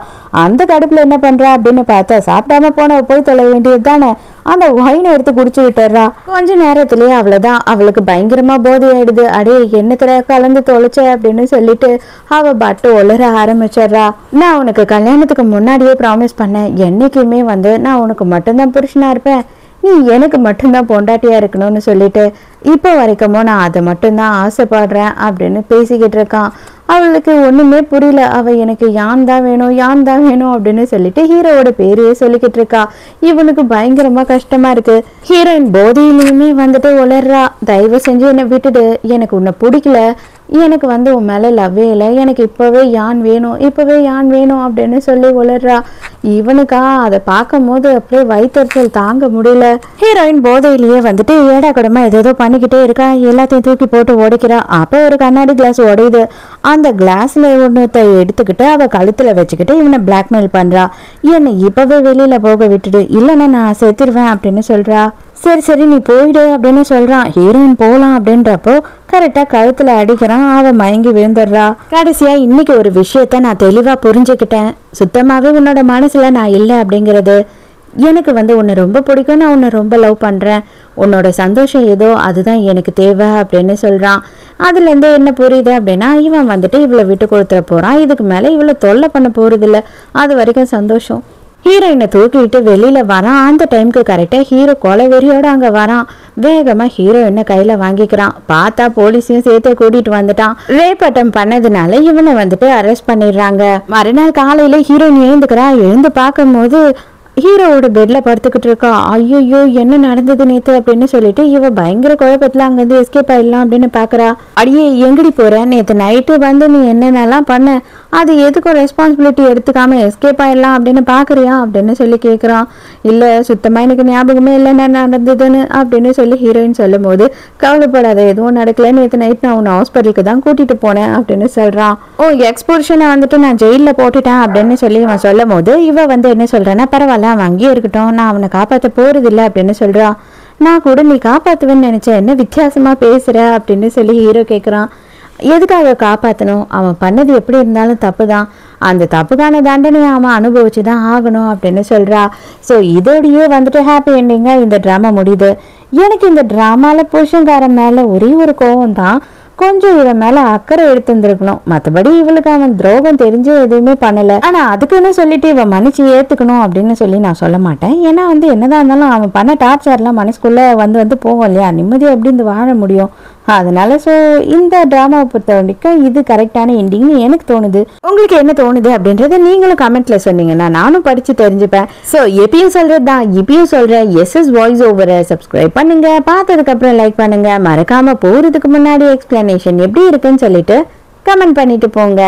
அந்த கடுப்புல என்ன பண்றா அப்படின்னு பார்த்தா, சாப்பிடாம போன போய் தொலை வேண்டியது தானே, அந்த ஒயினை எடுத்து குடிச்சு விட்டுறா. கொஞ்ச நேரத்திலேயே அவ்வளவுதான், அவளுக்கு பயங்கரமா போதை ஆயிடுது. அடே என்னத்துல கலந்து தொலைச்ச அப்படின்னு சொல்லிட்டு அவ பட்டு ஒளர ஆரம்பிச்சிடுறா. நான் உனக்கு கல்யாணத்துக்கு முன்னாடியே ப்ராமிஸ் பண்ணேன், என்னைக்குமே வந்து நான் உனக்கு மட்டும்தான் புருஷனா இருப்பேன், நீ எனக்கு மட்டும்தான் பொண்டாட்டியா இருக்கணும்னு சொல்லிட்டு இப்போ வரைக்கும் நான் அதை மட்டும்தான் ஆசைப்படுறேன் அப்படின்னு பேசிக்கிட்டு இருக்கான். அவளுக்கு ஒண்ணுமே புரியல. அவ எனக்கு யான் தான் வேணும் யான் தான் வேணும் அப்படின்னு சொல்லிட்டு ஹீரோவோட பேரையே சொல்லிக்கிட்டு இருக்கா. இவனுக்கு பயங்கரமா கஷ்டமா இருக்கு. ஹீரோயின் போதையிலுமே வந்துட்டு உளர்றா. தயவு செஞ்சு என்னை விட்டுடு, எனக்கு உன்னை பிடிக்கல, எனக்கு வந்து உன் மேல லவ்வே இல்லை, எனக்கு இப்பவே யான் வேணும் இப்பவே யான் வேணும் அப்படின்னு சொல்லி உளர்றா. இவனுக்கா அதை பார்க்கும் போது அப்படியே வயிற்றுச்சல் தாங்க முடியல. ஹீரோயின் போதையிலேயே வந்துட்டு ஏடா கூடமா ஏதோ பண்ணிக்கிட்டே இருக்கா. எல்லாத்தையும் தூக்கி போட்டு உடைக்கிறா. அப்போ ஒரு கண்ணாடி கிளாஸ் உடையுது. அந்த கிளாஸ்ல ஒன்னத்தை எடுத்துக்கிட்டு அவ கழுத்துல வச்சுக்கிட்டு இவனை பிளாக்மெயில் பண்றா. என்னை இப்பவே வெளியில போக விட்டுடு, இல்லைன்னா நான் செத்துருவேன் அப்படின்னு சொல்றா. சரி சரி நீ போயிடு அப்படின்னு சொல்றான். ஹீரோயின் போலாம் அப்படின்றப்போ கரெக்டா கழுத்துல அடிக்கிறான். அவ மயங்கி விழுந்துடுறா. கடைசியா இன்னைக்கு ஒரு விஷயத்த நான் தெளிவா புரிஞ்சுக்கிட்டேன், சுத்தமாவே உன்னோட மனசுல நான் இல்லை அப்படிங்கிறது. எனக்கு வந்து உன்னை ரொம்ப பிடிக்கும், நான் உன்னை ரொம்ப லவ் பண்றேன், உன்னோட சந்தோஷம் ஏதோ அதுதான் எனக்கு தேவை அப்படின்னு சொல்றான். அதுல இருந்து என்ன புரியுது அப்படின்னா, இவன் வந்துட்டு இவளை விட்டு கொடுத்துட போறான், இதுக்கு மேல இவளை தொல்லை பண்ண போறது இல்லை, அது வரைக்கும் சந்தோஷம். ஹீரோயினை தூக்கிட்டு வெளியில வரான். அந்த டைமுக்கு கரெக்டா ஹீரோ கொலை வெறியோட அங்க வரான். வேகமா ஹீரோயினை கையில வாங்கிக்கிறான். பார்த்தா போலீஸையும் சேர்த்து கூட்டிட்டு வந்துட்டான். ரேப் அட்டம் பண்ணதுனால இவனை வந்துட்டு அரெஸ்ட் பண்ணிடுறாங்க. மறுநாள் காலையில ஹீரோயின் எழுந்துக்கிறா. எழுந்து பார்க்கும் போது ஹீரோவோட பெட்ல படுத்துக்கிட்டு இருக்கா. ஐயோ என்ன நடந்தது நேத்து அப்படின்னு சொல்லிட்டு இவ பயங்கர குழப்பத்துல அங்கிருந்து எஸ்கேப் ஆயிடலாம் அப்படின்னு பாக்குறா. அடியே எங்கடி போற, நேத்து நைட்டு வந்து நீ என்னென்னலாம் பண்ண, அது எதுக்கும் ரெஸ்பான்சிபிலிட்டி எடுத்துக்காம எஸ்கேப் ஆயிடலாம் அப்படின்னு பாக்குறியா அப்படின்னு சொல்லி கேக்குறான். இல்ல சுத்தமா எனக்கு ஞாபகமே இல்லை என்ன நடந்ததுன்னு அப்படின்னு சொல்லி ஹீரோயின் சொல்லும் போது, கவலைப்படாத எதுவும் நடக்கல, நேத்து நைட் நான் உன்னை ஹாஸ்பிட்டலுக்கு தான் கூட்டிட்டு போனேன் அப்படின்னு சொல்றான். ஓ எக்ஸ்போர்ஷனை வந்துட்டு நான் ஜெயில போட்டுட்டேன் அப்படின்னு சொல்லி இவன் சொல்லும் போது இவ வந்து என்ன சொல்றேன்னா, பரவாயில்ல அவன் அங்கேயே இருக்கட்டும், நான் அவனை காப்பாற்ற போறது இல்லை அப்படின்னு சொல்றான். நான் கூட நீ காப்பாத்துவேன்னு நினைச்சேன், என்ன வித்தியாசமா பேசுற அப்படின்னு சொல்லி ஹீரோ கேட்குறான். எதுக்காக காப்பாற்றணும், அவன் பண்ணது எப்படி இருந்தாலும் தப்பு தான், அந்த தப்புக்கான தண்டனையை அவன் அனுபவிச்சு தான் ஆகணும் அப்படின்னு சொல்றா. ஸோ இதோடையே வந்துட்டு ஹாப்பி எண்டிங்காக இந்த ட்ராமா முடியுது. எனக்கு இந்த ட்ராமாவில் புருஷங்காரன் மேலே ஒரே ஒரு கோவம் தான், கொஞ்சம் இவன் மேல அக்கறை எடுத்துருந்துருக்கணும், மற்றபடி இவளுக்கு அவன் துரோகம் தெரிஞ்சு எதுவுமே பண்ணல. ஆனா அதுக்குன்னு சொல்லிட்டு இவன் மன்னிச்சு ஏத்துக்கணும் அப்படின்னு சொல்லி நான் சொல்ல மாட்டேன். ஏன்னா வந்து என்னதான் இருந்தாலும் அவன் பண்ண டார்ச்சர்லாம் மனசுக்குள்ள வந்து போவோம் இல்லையா, நிம்மதியா எப்படி இருந்து வாழ முடியும், அதனால ஸோ இந்த டிராமாவை பொறுத்த வரைக்கும் இது கரெக்டான எண்டிங்னு எனக்கு தோணுது. உங்களுக்கு என்ன தோணுது அப்படின்றத நீங்களும் கமெண்ட்ல சொன்னீங்கன்னா நானும் படிச்சு தெரிஞ்சுப்பேன். ஸோ எப்பயும் சொல்றதுதான் இப்பயும் சொல்றேன், எஸ்எஸ் வாய்ஸ் ஓவரை சப்ஸ்கிரைப் பண்ணுங்க, பார்த்ததுக்கு அப்புறம் லைக் பண்ணுங்க, மறக்காம போறதுக்கு முன்னாடி எக்ஸ்பிளனேஷன் எப்படி இருக்குன்னு சொல்லிட்டு கமெண்ட் பண்ணிட்டு போங்க.